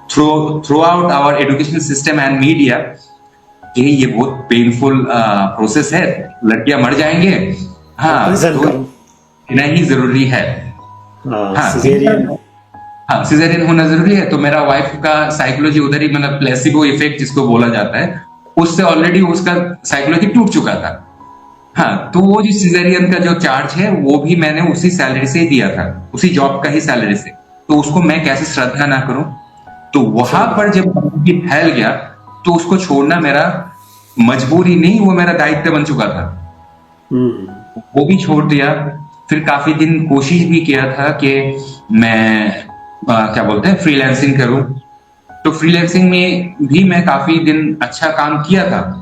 throughout our education system and media कि ये बहुत पेनफुल प्रोसेस है, लड़कियां मर जाएंगे। हाँ, तो नहीं जरूरी है। हाँ, हाँ सिजेरियन होना जरूरी है, तो मेरा वाइफ का साइकोलॉजी उधर ही, मतलब प्लेसिबो इफेक्ट जिसको बोला जाता है, उससे ऑलरेडी उसका साइकोलॉजी टूट चुका था। हाँ, तो वो जो सिजेरियन का जो चार्ज है वो भी मैंने उसी सैलरी से ही दिया था, उसी जॉब का ही सैलरी से, तो उसको मैं कैसे श्रद्धा ना करूं। तो वहां पर जब गंदगी फैल गया तो उसको छोड़ना मेरा मजबूरी नहीं, वो मेरा दायित्व बन चुका था। वो भी छोड़ दिया। फिर काफी दिन कोशिश भी किया था कि मैं क्या बोलते हैं फ्रीलांसिंग करूं, तो फ्रीलांसिंग में भी मैं काफी दिन अच्छा काम किया था।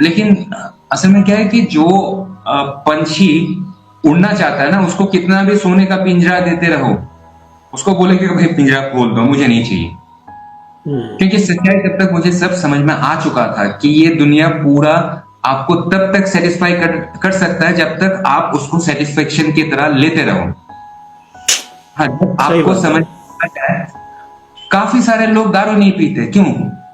लेकिन असल में क्या है कि जो पंछी उड़ना चाहता है ना, उसको कितना भी सोने का पिंजरा देते रहो, उसको बोले कि भाई पिंजरा खोल दो, मुझे नहीं चाहिए। क्योंकि सच्चाई तब तक मुझे सब समझ में आ चुका था कि ये दुनिया पूरा आपको तब तक सेटिस्फाई कर सकता है जब तक आप उसको सेटिस्फेक्शन की तरह लेते रहो। हाँ, जब आपको समझ आ जाए, काफी सारे लोग दारू नहीं पीते, क्यों?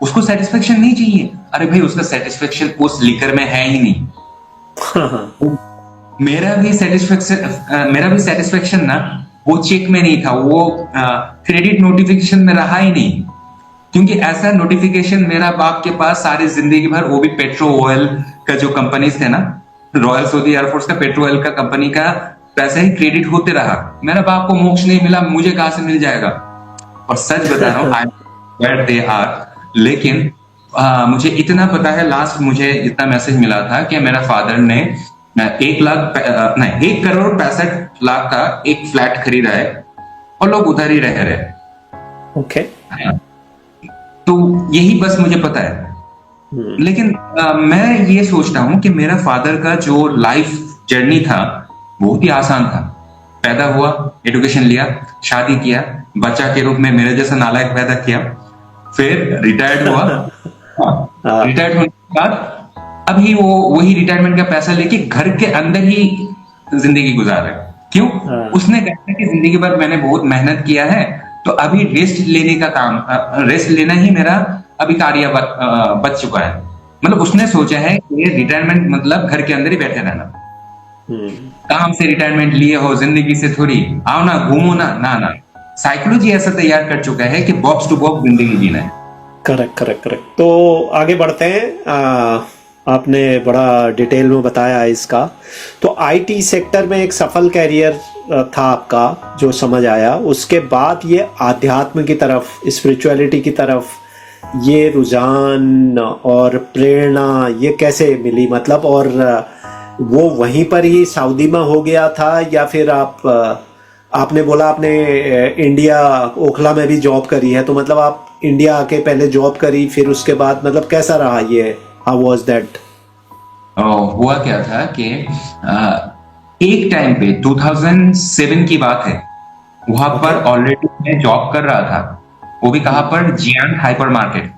उसको सेटिस्फेक्शन नहीं चाहिए। अरे भाई, उसका सेटिस्फेक्शन उस लिकर में है ही नहीं। मेरा भी सेटिस्फेक्शन ना वो चेक में नहीं था, वो क्रेडिट नोटिफिकेशन में रहा ही नहीं। क्योंकि ऐसा नोटिफिकेशन मेरा बाप के पास सारी जिंदगी भर, वो भी पेट्रो ऑयल का जो कंपनीज थे ना, रॉयल सऊदी एयरफोर्स का पेट्रो ऑयल का कंपनी का पैसा ही क्रेडिट होते रहा। मेरा बाप को मोक्ष नहीं मिला, मुझे कहां से मिल जाएगा? और सच बता रहा हूँ, आई दे आर। लेकिन मुझे इतना पता है, लास्ट मुझे इतना मैसेज मिला था कि मेरा फादर ने 1,65,00,000 का एक फ्लैट खरीदा है और लोग उधर ही रह रहे। ओके। तो यही बस मुझे पता है। लेकिन मैं ये सोचता हूं कि मेरा फादर का जो लाइफ जर्नी था बहुत ही आसान था। पैदा हुआ, एजुकेशन लिया, शादी किया, बच्चा के रूप में मेरे जैसा नालायक पैदा किया, फिर रिटायर्ड हुआ। रिटायर्ड होने के बाद अभी वो वही रिटायरमेंट का पैसा लेके घर के अंदर ही जिंदगी गुजार रहे। क्यों? उसने कहा कि जिंदगी भर मैंने बहुत मेहनत किया है, तो अभी रेस्ट लेने का काम, रेस्ट लेना ही मेरा अभी कार्य बच चुका है। मतलब उसने सोचा है कि रिटायरमेंट मतलब घर के अंदर ही बैठे रहना। काम से रिटायरमेंट लिए हो, जिंदगी से थोड़ी आओ ना, घूमो ना, ना। साइकोलॉजी ऐसा तैयार कर चुका है कि बॉक्स टू बॉक्स जिंदगी जीना है। करेक्ट। तो आगे बढ़ते हैं। आपने बड़ा डिटेल में बताया इसका। तो आईटी सेक्टर में एक सफल कैरियर था आपका, जो समझ आया। उसके बाद ये आध्यात्म की तरफ, स्पिरिचुअलिटी की तरफ ये रुझान और प्रेरणा ये कैसे मिली, मतलब? और वो वहीं पर ही सऊदी में हो गया था, या फिर आपने बोला आपने इंडिया ओखला में भी जॉब करी है, तो मतलब आप इंडिया आके पहले जॉब करी, फिर उसके बाद मतलब कैसा रहा ये? How was that? हुआ क्या था कि एक टाइम पे 2007 की बात है, वहां पर ऑलरेडी मैं जॉब कर रहा था। वो भी कहां पर? Jiang hyper market.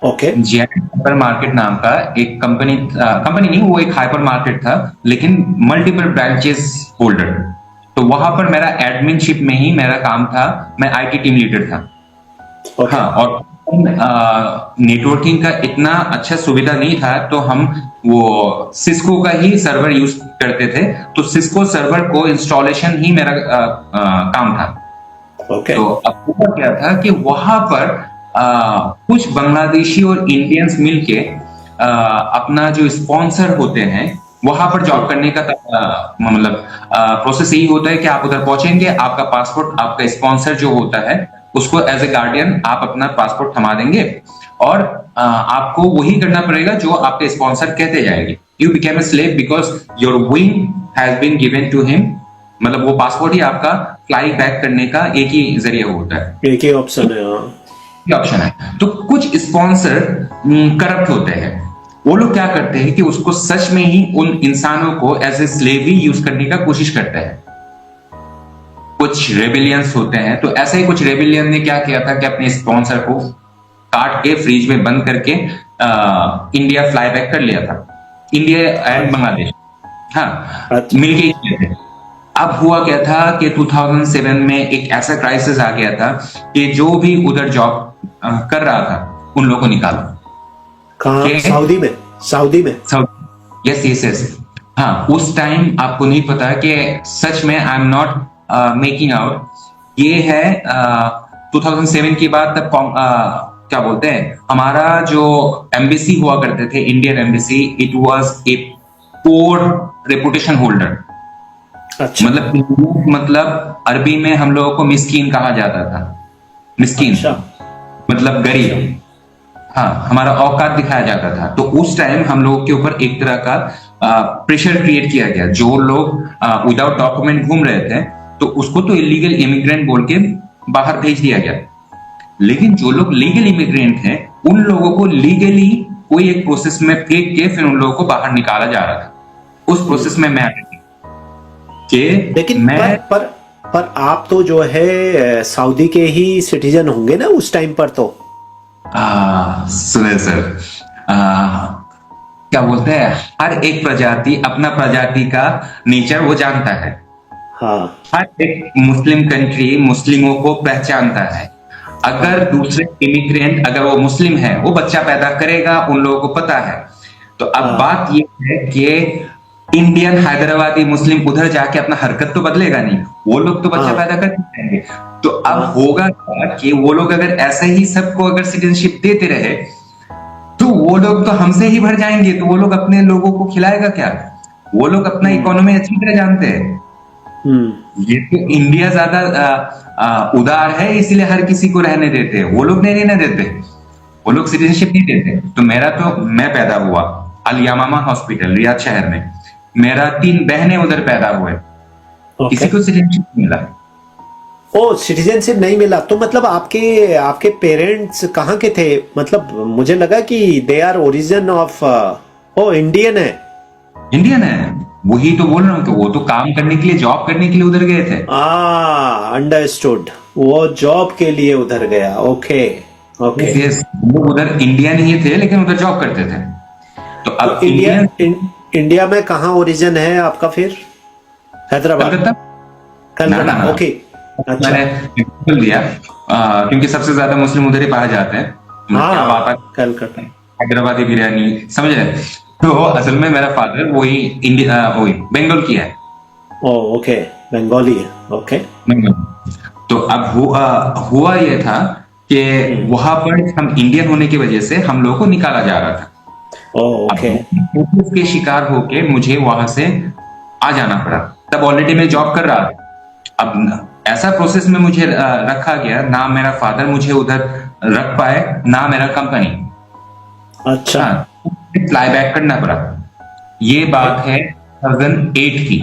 Okay. Jiang hyper market नाम का एक कंपनी नहीं, वो एक हाइपर मार्केट था, लेकिन मल्टीपल ब्रांचेस होल्डर। तो वहां पर मेरा एडमिनशिप में ही मेरा काम था, मैं आईटी टीम लीडर था। हाँ, और नेटवर्किंग का इतना अच्छा सुविधा नहीं था, तो हम वो सिस्को का ही सर्वर यूज करते थे। तो सिस्को सर्वर को इंस्टॉलेशन ही मेरा काम था। तो अब हुआ क्या था कि वहां पर कुछ बांग्लादेशी और इंडियंस मिलके अपना जो स्पॉन्सर होते हैं, वहां पर जॉब करने का मतलब प्रोसेस यही होता है कि आप उधर पहुंचेंगे, आपका पासपोर्ट, आपका स्पॉन्सर जो होता है उसको एज ए गार्डियन आप अपना पासपोर्ट थमा देंगे, और आपको वही करना पड़ेगा जो आपके स्पॉन्सर कहते जाएंगे। You became a slave because your wing has been given to him. मतलब वो पासपोर्ट ही आपका फ्लाई बैक करने का एक ही जरिया होता है, एक ही ऑप्शन है। तो कुछ स्पॉन्सर करप्ट होते हैं। वो लोग क्या करते हैं कि उसको सच में ही उन इंसानों को एज ए स्लेव ही यूज करने का कोशिश करते हैं। कुछ रेबिलियंस होते हैं, तो ऐसा ही कुछ रेबिलियन ने क्या किया था कि अपने स्पॉन्सर को काट के फ्रिज में बंद करके इंडिया फ्लाई बैक कर लिया था। इंडिया एंड बांग्लादेश, हाँ, मिलके किए थे। अब हुआ क्या था कि 2007 में एक ऐसा क्राइसिस आ गया था कि जो भी उधर जॉब कर रहा था उन लोगों को निकाला। कहाँ? सऊदी में। यस। हाँ, उस टाइम आपको नहीं पता कि सच में I am not making out ये है 2007 के बाद तक क्या बोलते हैं, हमारा जो एम्बेसी हुआ करते थे, Indian embassy, it was a poor reputation holder. अच्छा मतलब अरबी में हम लोगों को मिस्कीन कहा जाता था। मिस्कीन अच्छा मतलब गरीब। हाँ, हमारा औकात दिखाया जाता था। तो उस टाइम हम लोगों के ऊपर एक तरह का प्रेशर क्रिएट किया गया। जो लोग विदाउट डॉक्यूमेंट घूम रहे थे, तो उसको तो इलीगल इमिग्रेंट बोल के बाहर भेज दिया गया। लेकिन जो लोग लीगल इमिग्रेंट हैं, उन लोगों को लीगली कोई एक प्रोसेस में फेंक के फिर उन लोगों को बाहर निकाला जा रहा था। उस प्रोसेस में मैं आ गई कि लेकिन मैं पर आप तो जो है सऊदी के ही सिटीजन होंगे ना उस टाइम पर तो। सुने सर, क्या बोलते हैं, हर एक प्रजाति अपना प्रजाति का नेचर वो जानता है। हाँ हर एक मुस्लिम कंट्री मुस्लिमों को पहचानता है। अगर दूसरे इमिग्रेंट, अगर वो मुस्लिम है, वो बच्चा पैदा करेगा, उन लोगों को पता है। तो अब बात ये है कि इंडियन हैदराबादी मुस्लिम उधर जाके अपना हरकत तो बदलेगा नहीं, वो लोग तो बच्चा पैदा कर देंगे। तो अब होगा क्या कि वो लोग अगर ऐसा ही सबको अगर सिटीजनशिप देते रहे, तो वो लोग तो हमसे ही भर जाएंगे। तो वो लोग अपने लोगों को खिलाएगा क्या? वो लोग अपना इकोनॉमी अच्छी तरह जानते हैं। ये तो इंडिया ज्यादा उदार है, इसलिए हर किसी को रहने देते हैं। वो लोग नहीं रहने देते, वो लोग सिटीजनशिप नहीं देते। तो मैं पैदा हुआ अल यमामा हॉस्पिटल रियाद शहर में। मेरा 3 बहनें उधर पैदा हुए, किसी को सिटीजनशिप नहीं मिला। ओ सिटीजनशिप नहीं मिला। तो मतलब आपके पेरेंट्स कहाँ के थे? मतलब मुझे लगा कि they are origin of oh Indian है। इंडियन है, वही तो बोल रहा हूँ कि वो तो काम करने के लिए, जॉब करने के लिए उधर गए थे। अंडरस्टूड, वो जॉब के लिए उधर गया। Okay okay. वो उधर इंडियन ही थे, लेकिन उधर जॉब करते थे। तो अब इंडिया में कहाँ ओरिजिन है आपका फिर? हैदराबाद, कलकत्ता। ओके अच्छा। मैंने बोल दिया क्योंकि सबसे ज्यादा मुस्लिम उधर ही पाए जाते हैं। कलकत्ता, हैदराबादी बिरयानी, समझ रहे? तो असल में मेरा फादर वही बंगाल की है। ओके, बंगाली है। ओके। तो अब हुआ ये था कि वहां पर हम इंडियन होने की वजह से हम लोगों को निकाला जा रहा था। ओके। के शिकार होके मुझे वहां से आ जाना पड़ा। तब ऑलरेडी मैं जॉब कर रहा था। अब ऐसा प्रोसेस में मुझे रखा गया, ना मेरा फादर मुझे उधर रख पाए, ना मेरा कंपनी। अच्छा। फ्लाई बैक करना पड़ा। ये बात है 2008 की।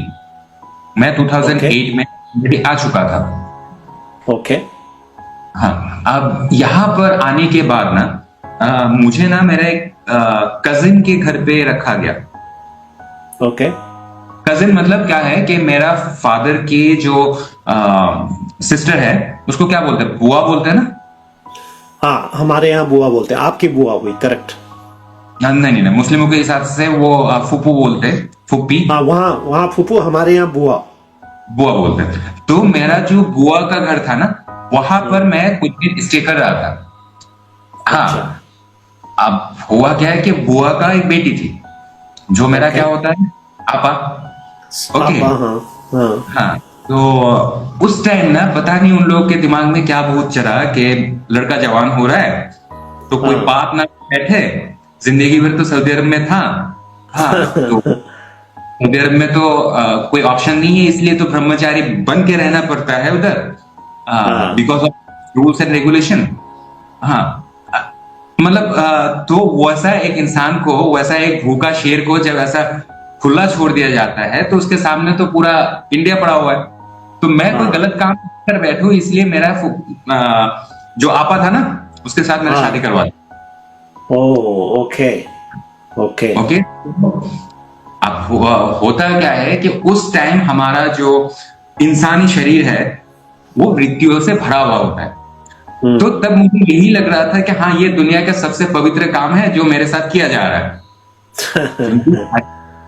मैं 2008 में आ चुका था। ओके। हाँ, अब यहाँ पर आने के बाद ना मुझे ना मेरा एक कजिन के घर पे रखा गया। ओके। कजिन मतलब क्या है कि मेरा फादर के जो सिस्टर है, उसको क्या बोलते हैं, बुआ बोलते हैं ना? हाँ, हमारे यहाँ बुआ बोलते हैं। आपकी बुआ हुई, करेक्ट? नहीं, मुस्लिमों के हिसाब से वो फूफू बोलते हैं, फुप्पी। हाँ, वहाँ फूफू, हमारे यहाँ बुआ बोलते हैं। तो मेरा जो बुआ का घर था ना, वहां पर मैं कुछ दिन स्टे कर रहा था। हाँ। अच्छा। अब हुआ क्या है कि बुआ का एक बेटी थी, जो मेरा क्या होता है, आपा। ओके। हाँ। तो उस टाइम ना पता नहीं उन लोगों के दिमाग में क्या भूत चढ़ा कि लड़का जवान हो रहा है, तो कोई बाप ना बैठे, जिंदगी भर तो सऊदी अरब में था। हाँ, तो सऊदी अरब में तो कोई ऑप्शन नहीं है, इसलिए तो ब्रह्मचारी बन के रहना पड़ता है उधर, because of rules and regulation. हाँ, मतलब तो वैसा एक इंसान को, वैसा एक भूखा शेर को जब ऐसा खुला छोड़ दिया जाता है, तो उसके सामने तो पूरा इंडिया पड़ा हुआ है। तो मैं कोई गलत काम कर बैठूं, इसलिए मेरा जो आपा था ना, उसके साथ मैंने शादी करवा दी। Okay okay okay. अब होता क्या है कि उस टाइम हमारा जो इंसानी शरीर है वो मृत्युओं से भरा हुआ होता है। तो तब मुझे यही लग रहा था कि हाँ, ये दुनिया का सबसे पवित्र काम है जो मेरे साथ किया जा रहा है।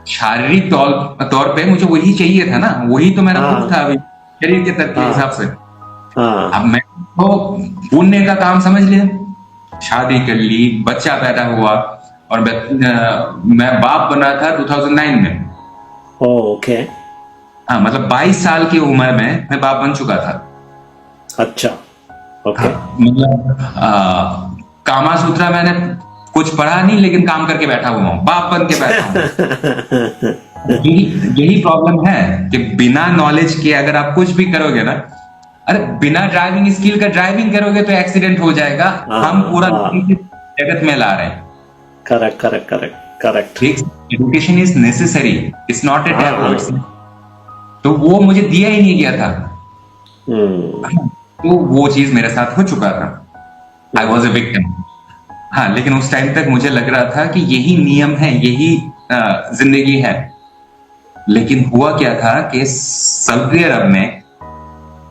शारीरिक तौर पे मुझे वही चाहिए था ना, वही तो मेरा भूख था अभी शरीर के तर्क के हिसाब से। अब मैं तो पुण्य का काम समझ लिया, शादी कर ली, बच्चा पैदा हुआ, और मैं बाप बना था 2009 में। ओके। हाँ, मतलब 22 साल की उम्र में मैं बाप बन चुका था। अच्छा, ओके। मतलब कामा सूत्रा मैंने कुछ पढ़ा नहीं, लेकिन काम करके बैठा हुआ हूँ, बाप बन के बैठा हूँ। यही यही प्रॉब्लम है कि बिना नॉलेज के अगर आप कुछ भी करोगे ना, अरे बिना ड्राइविंग स्किल का ड्राइविंग करोगे तो एक्सीडेंट हो जाएगा। हम पूरा जगत में ला रहे हैं। Correct, correct, correct, correct. Education is necessary, it's not a taboo. हाँ। तो वो मुझे दिया ही नहीं गया था। हम्म। तो वो चीज मेरे साथ हो चुका था। I was a victim. हाँ, लेकिन उस टाइम तक मुझे लग रहा था कि यही नियम है, यही जिंदगी है। लेकिन हुआ क्या था कि सऊदी अरब में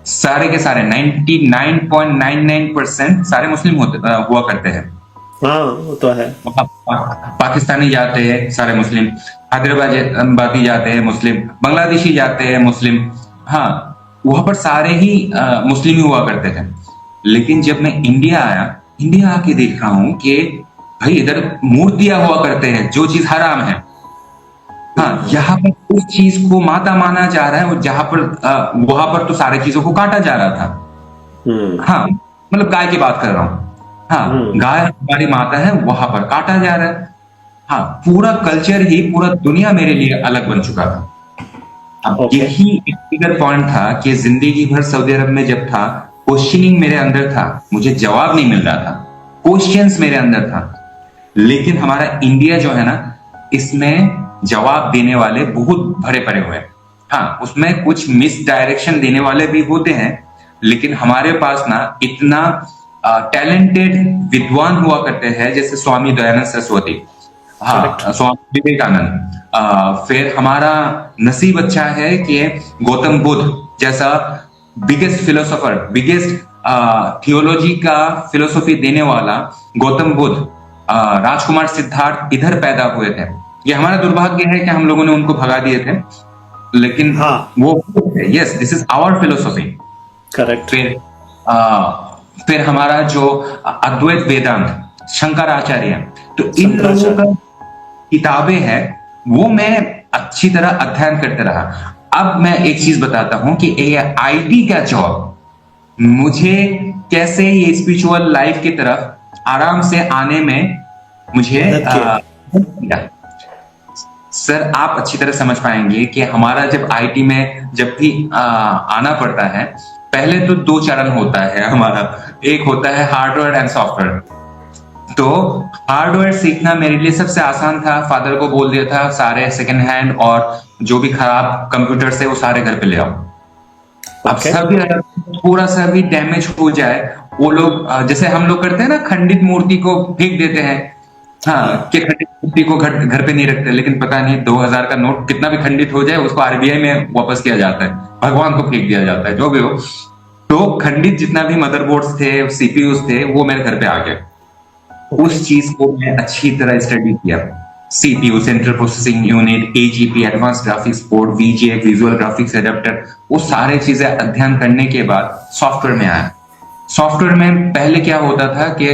सारे के सारे 99.99% सारे मुस्लिम हुआ करते हैं। हाँ, वो तो है। पाकिस्तानी जाते हैं सारे मुस्लिम, हैदराबादी जाते हैं मुस्लिम, बांग्लादेशी जाते हैं मुस्लिम। हाँ, वहां पर सारे ही मुस्लिम ही हुआ करते थे। लेकिन जब मैं इंडिया आया, इंडिया आके देख रहा हूं कि भाई इधर मूर्तियां हुआ करते हैं, जो चीज हराम है। हाँ, यहाँ पर उस चीज को माता माना जा रहा है, और जहां पर वहां पर तो सारी चीजों को काटा जा रहा था। हाँ, मतलब गाय की बात कर रहा हूँ। हाँ, गाय हमारी माता है, वहां पर काटा जा रहा है। हाँ, पूरा कल्चर ही, पूरा दुनिया मेरे लिए अलग बन चुका था। अब Okay. यही एक ट्रिगर पॉइंट था कि जिंदगी भर सऊदी अरब में जब था, क्वेश्चनिंग मेरे अंदर था, मुझे जवाब नहीं मिल रहा था, क्वेश्चंस मेरे अंदर था। लेकिन हमारा इंडिया जो है ना, इसमें जवाब देने वाले बहुत भरे पड़े हुए हैं। हाँ, उसमें कुछ मिस डायरेक्शन देने वाले भी होते हैं, लेकिन हमारे पास ना इतना टैलेंटेड विद्वान हुआ करते हैं, जैसे स्वामी दयानंद सरस्वती, हाँ, स्वामी विवेकानंद। फिर हमारा नसीब अच्छा है कि गौतम बुद्ध जैसा बिगेस्ट फिलोसोफर, बिगेस्ट थियोलॉजी का फिलोसॉफी देने वाला गौतम बुद्ध, राजकुमार सिद्धार्थ इधर पैदा हुए थे। ये हमारा दुर्भाग्य है कि हम लोगों ने उनको भगा दिए थे, लेकिन वो yes, this is our philosophy. Correct. फिर हमारा जो अद्वैत वेदांत, शंकराचार्य, तो इन लोगों का किताबें हैं, वो मैं अच्छी तरह अध्ययन करते रहा। अब मैं एक चीज बताता हूं कि आईटी का जॉब मुझे कैसे ये स्पिरिचुअल लाइफ की तरफ आराम से आने में मुझे सर, आप अच्छी तरह समझ पाएंगे कि हमारा जब आईटी में जब भी आना पड़ता है, पहले तो 2 चरण होता है हमारा। एक होता है हार्डवेयर एंड सॉफ्टवेयर। तो हार्डवेयर सीखना मेरे लिए सबसे आसान था। फादर को बोल दिया था सारे सेकंड हैंड और जो भी खराब कंप्यूटर से वो सारे घर पे ले आओ। अब सभी पूरा सभी डैमेज हो जाए, वो लोग जैसे हम लोग करते हैं ना, खंडित मूर्ति को फेंक देते हैं। हाँ, कि खंडित मूर्ति को घर पे नहीं रखते, लेकिन पता नहीं 2000 का नोट कितना भी खंडित हो जाए, उसको आरबीआई में वापस किया जाता है, भगवान को फेंक दिया जाता है, जो भी हो। तो खंडित जितना भी मदरबोर्ड्स थे, सीपीयूज थे, वो मेरे घर पे आ गए। उस चीज को मैं अच्छी तरह स्टडी किया। CPU, central processing unit, AGP, advance graphics board, VGA, visual graphics adapter, वो सारे चीजें अध्ययन करने के बाद सॉफ्टवेयर में आया। सॉफ्टवेयर में पहले क्या होता था कि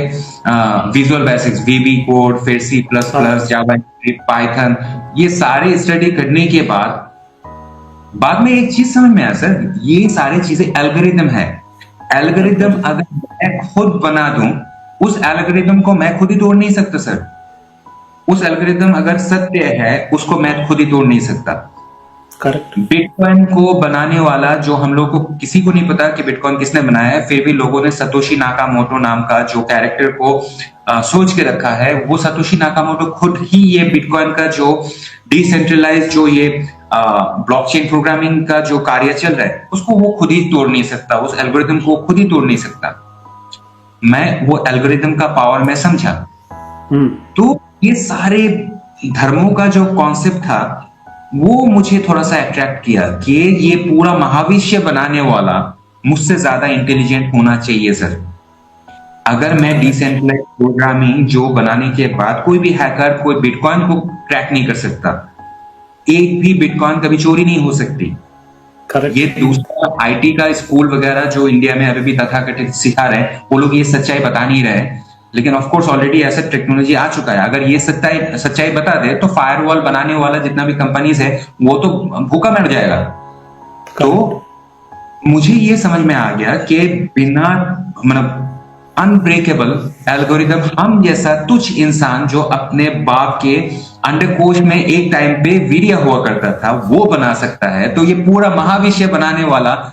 विजुअल बेसिक्स, वीबी कोड, फिर C plus plus, JavaScript, Python, ये सारे स्टडी करने के बाद में एक चीज समझ में आया, सर, ये सारी चीजें एल्गोरिदम है। एल्गोरिदम अगर मैं खुद बना दूं, उस एल्गोरिदम को मैं खुद ही तोड़ नहीं सकता सर। उस एल्गोरिदम अगर सत्य है, उसको मैं खुद ही तोड़ नहीं सकता। करेक्ट। बिटकॉइन को बनाने वाला, जो हम लोग को किसी को नहीं पता कि बिटकॉइन किसने बनाया है, फिर भी लोगों ने सतोशी नाकामोटो नाम का जो कैरेक्टर को सोच के रखा है, वो सतोशी नाकामोटो खुद ही ये बिटकॉइन का जो डिसेंट्रलाइज, जो ये ब्लॉकचेन प्रोग्रामिंग का जो कार्य चल रहा है, उसको वो खुद ही तोड़ नहीं सकता, उस एल्गोरिदम को खुद ही तोड़ नहीं सकता। मैं वो एल्गोरिदम का पावर में समझा। तो ये सारे धर्मों का जो कॉन्सेप्ट था, वो मुझे थोड़ा सा अट्रैक्ट किया कि ये पूरा महाविश्व बनाने वाला मुझसे ज्यादा इंटेलिजेंट होना चाहिए सर। अगर मैं डिसेंट्रलाइज प्रोग्रामिंग जो बनाने के बाद कोई भी हैकर कोई बिटकॉइन को क्रैक नहीं कर सकता, एक भी बिटकॉइन कभी चोरी नहीं हो सकती। Correct. ये दूसरा आईटी का स्कूल वगैरह जो इंडिया में अभी भी तथाकथित सिखा रहे हैं, वो लोग ये सच्चाई बता नहीं रहे, लेकिन ऑफ कोर्स ऑलरेडी ऐसा टेक्नोलॉजी आ चुका है। अगर ये सच्चाई बता दे तो फायरवॉल बनाने वाला जितना भी कंपनीज है, वो तो भूखा मर जाएगा। तो मुझे ये समझ में आ गया कि बिना मतलब अनब्रेकेबल एल्गोरिदम हम जैसा तुच्छ इंसान जो अपने बाप के अंडकोश में एक टाइम पे वीर्य हुआ करता था वो बना सकता है, तो ये पूरा महाविश्व बनाने वाला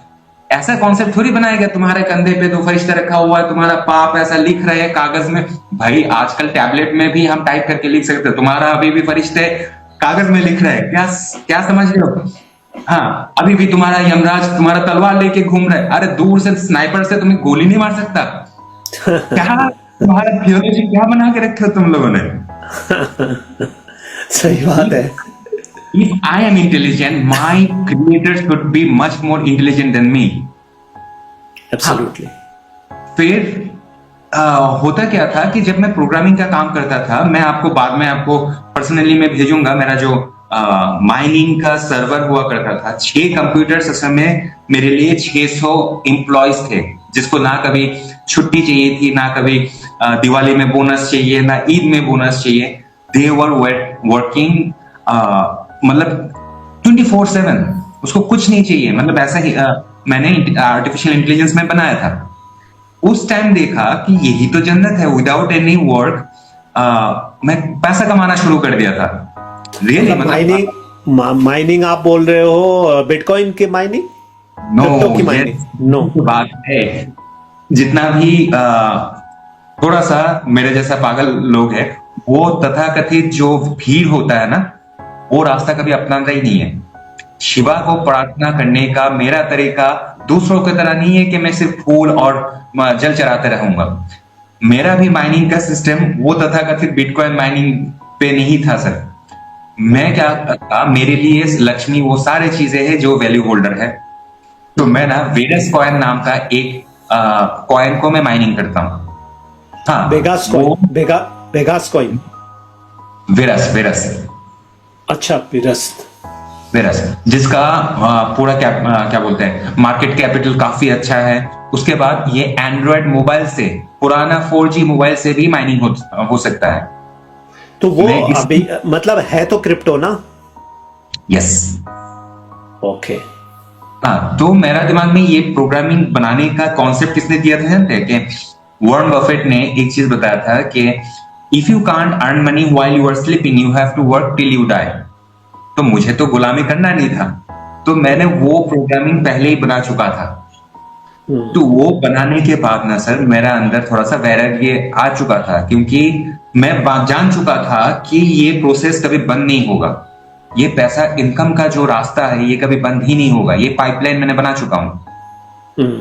ऐसा कॉन्सेप्ट थोड़ी बनाएगा। तुम्हारे कंधे पे दो फरिश्ता रखा हुआ है, तुम्हारा पाप ऐसा लिख रहे हैं कागज में। भाई आजकल टैबलेट में भी हम टाइप करके लिख सकते हैं, तुम्हारा अभी भी फरिश्ते कागज में लिख रहे हैं। क्या क्या समझ रहे हो? हाँ, अभी भी तुम्हारा यमराज तुम्हारा तलवार लेके घूम रहा है। अरे दूर से स्नाइपर से तुम्हें गोली नहीं मार सकता। क्या तुम्हारा थियोलॉजी क्या बना के रखे हो तुम लोगों ने? सही बात है। If I am intelligent, my creator should be much more intelligent than me. Absolutely. फिर होता क्या था कि जब मैं प्रोग्रामिंग का काम करता था, मैं आपको बाद में आपको पर्सनली में भेजूंगा, मेरा जो माइनिंग का सर्वर हुआ करता था, 6 कंप्यूटर्स उस समय मेरे लिए 600 एम्प्लॉयज थे, जिसको ना कभी छुट्टी चाहिए थी, ना कभी दिवाली में बोनस चाहिए, ना ईद में बोनस चाहिए। दे वर वर्किंग मतलब 24/7, उसको कुछ नहीं चाहिए। मतलब ऐसा ही मैंने आर्टिफिशियल इंटेलिजेंस में बनाया था। उस टाइम देखा कि यही तो जन्नत है, विदाउट एनी वर्क मैं पैसा कमाना शुरू कर दिया था। रियली माइनिंग आप बोल रहे हो बिटकॉइन की माइनिंग? नो की माइनिंग? नो, बात है जितना भी थोड़ा सा मेरे जैसा पागल लोग है, वो तथाकथित जो भीड़ होता है ना, वो रास्ता कभी अपनाता ही नहीं है। शिवा को प्रार्थना करने का मेरा तरीका दूसरों की तरह नहीं है कि मैं सिर्फ फूल और जल चराते रहूंगा। मेरा भी माइनिंग का सिस्टम वो तथाकथित बिटकॉइन माइनिंग पे नहीं था सर। मैं क्या करता, मेरे लिए लक्ष्मी वो सारी चीजें हैं जो वैल्यू होल्डर है। तो मैं ना वेगस कॉइन नाम का एक कॉइन को मैं माइनिंग करता हूँ। हाँ, Vegas coin. Vegas coin. Verus. अच्छा, वेरस, जिसका पूरा क्या बोलते हैं, मार्केट कैपिटल काफी अच्छा है। उसके बाद ये एंड्रॉयड मोबाइल से, पुराना 4G मोबाइल से भी माइनिंग हो सकता है। तो वो अभी मतलब है तो क्रिप्टो ना? यस। ओके। हाँ, तो मेरा दिमाग में ये प्रोग्रामिंग बनाने का कॉन्सेप्ट किसने दिया था जानते हैं? कि वॉरेन बफेट ने एक चीज बताया था कि if you can't earn money while you are sleeping, you have to work till you die. तो मुझे तो गुलामी करना नहीं था, तो मैंने वो प्रोग्रामिंग पहले ही बना चुका था। तो वो बनाने के बाद ना सर, मेरा अंदर थोड़ा सा वैराग्य आ चुका था, क्योंकि मैं जान चुका था कि ये प्रोसेस कभी बंद नहीं होगा। ये पैसा इनकम का जो रास्ता है ये कभी बंद ही नहीं होगा। ये पाइपलाइन मैंने बना चुका हूं।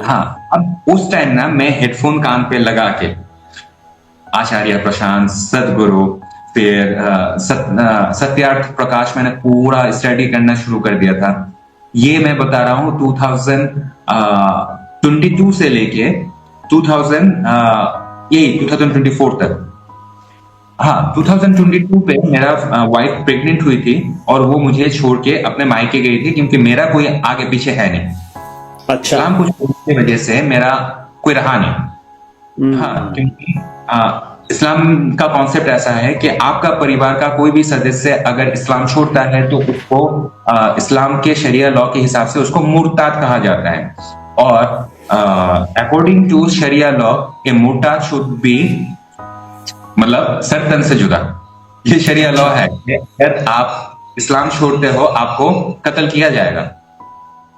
हाँ, अब उस टाइम ना मैं हेडफोन कान पे लगा के आचार्य प्रशांत, सदगुरु, फिर सत्यार्थ प्रकाश मैंने पूरा स्टडी करना शुरू कर दिया था। ये मैं बता रहा हूँ 2022 से लेके 2024 तक। हाँ, 2022 पे मेरा वाइफ प्रेग्नेंट हुई थी और वो मुझे छोड़ के अपने मायके गई थी, क्योंकि मेरा कोई आगे पीछे है नहीं। अच्छा। इस्लाम को छोड़ने की वजह से मेरा कोई रहा नहीं। हाँ, क्योंकि इस्लाम का कॉन्सेप्ट ऐसा है कि आपका परिवार का कोई भी सदस्य अगर इस्लाम छोड़ता है तो उसको इस्लाम के शरिया लॉ के हिसाब से उसको मुर्ताद कहा जाता है। और according to sharia law a मुर्ताद शुड बी मतलब सर तन से जुदा। ये शरिया लॉ है कि अगर आप इस्लाम छोड़ते हो आपको कत्ल किया जाएगा।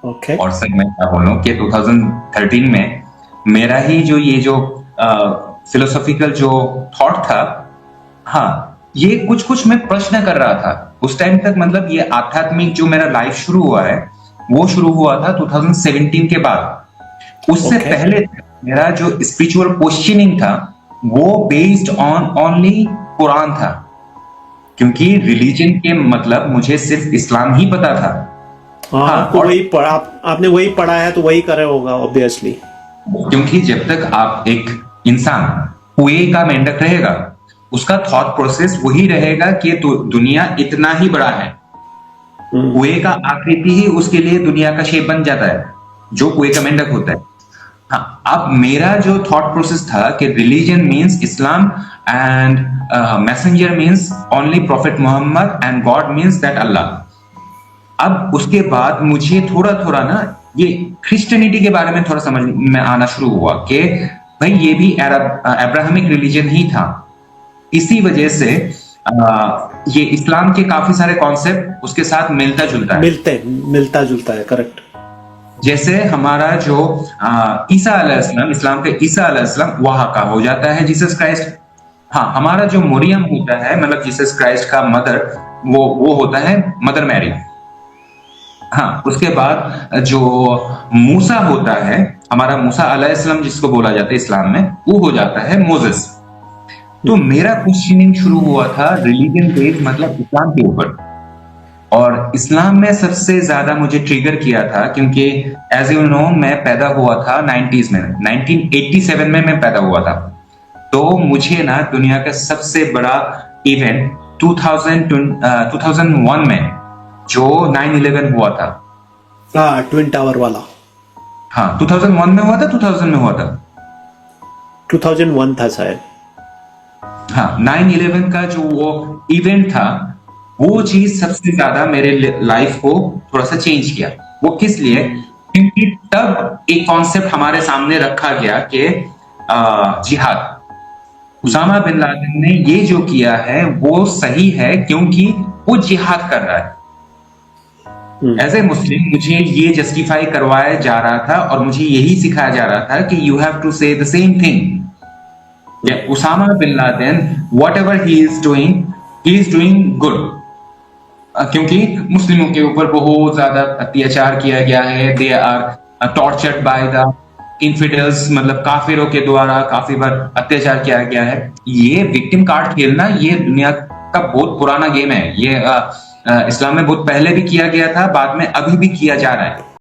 ओके। और सर मैं क्या बोलूं कि 2013 में मेरा ही जो ये जो फिलोसॉफिकल जो थॉट था, हाँ, ये कुछ मैं प्रश्न कर रहा था उस टाइम तक। मतलब ये आध्यात्मिक जो मेरा लाइफ शुरू हुआ है वो शुरू हुआ था 2017 के बाद। उससे पहले मेरा जो स्पिरिचुअल क्वेश्चनिंग था वो बेस्ड ऑन ओनली कुरान था, क्योंकि रिलीजन के मतलब मुझे सिर्फ इस्लाम ही पता था। हाँ, तो वही पढ़ा, आपने वही पढ़ा है तो वही करे होगा ऑब्वियसली। क्योंकि जब तक आप एक इंसान कुएं का मेंढक रहेगा, उसका थॉट प्रोसेस वही रहेगा कि तो दुनिया इतना ही बड़ा है। कुएं का आकृति ही उसके लिए दुनिया का शेप बन जाता है, जो कुएं का मेंढक होता है। हाँ, अब मेरा जो थॉट प्रोसेस था कि religion means Islam and messenger means only prophet Mohammed and God means that Allah. अब उसके बाद मुझे थोड़ा थोड़ा ना ये क्रिश्चियनिटी के बारे में थोड़ा समझ में आना शुरू हुआ कि भाई ये भी अब्राहमिक रिलीजन ही था। इसी वजह से ये इस्लाम के काफी सारे कॉन्सेप्ट उसके साथ मिलता जुलता है, मिलता जुलता है, करेक्ट। जैसे हमारा जो ईसा अलैहिस्सलाम, इस्लाम के ईसा अलैहिस्सलाम वहां का हो जाता है जीसस क्राइस्ट। हाँ, हमारा जो मरियम होता है, मतलब जीसस क्राइस्ट का मदर, वो होता है मदर मैरी। हाँ, उसके बाद जो मूसा होता है, हमारा मूसा अलैहिस्सलाम जिसको बोला जाता है इस्लाम में, वो हो जाता है मोसेस। तो मेरा क्वेश्चनिंग शुरू हुआ था रिलीजन बेस्ड, मतलब इस्लाम के ऊपर। और इस्लाम में सबसे ज्यादा मुझे ट्रिगर किया था क्योंकि एज यू नो मैं पैदा हुआ था 90s में, 1987 में मैं पैदा हुआ था। तो मुझे ना दुनिया का सबसे बड़ा इवेंट 2001 में जो 9/11 हुआ था, हाँ, ट्विन टावर वाला। हाँ, 2001 में हुआ था, 2000 में हुआ था, 2001 था शायद। हाँ, 9/11 का जो वो इवेंट था, वो चीज सबसे ज्यादा मेरे लाइफ को थोड़ा सा चेंज किया। वो किस लिए? क्योंकि तब एक कॉन्सेप्ट हमारे सामने रखा गया कि जिहाद, उसामा बिन लादेन ने ये जो किया है वो सही है क्योंकि वो जिहाद कर रहा है। एज ए मुस्लिम मुझे ये जस्टिफाई करवाया जा रहा था और मुझे यही सिखाया जा रहा था कि you have to say the same thing. Osama bin Laden whatever he is doing good, क्योंकि मुस्लिमों के ऊपर बहुत ज्यादा अत्याचार किया गया है। They are tortured by the infidels, मतलब काफिरों के द्वारा काफी बार अत्याचार किया गया है। ये विक्टिम कार्ड खेलना ये दुनिया का बहुत पुराना गेम है। ये इस्लाम में बहुत पहले भी किया गया था, बाद में अभी भी किया जा रहा है।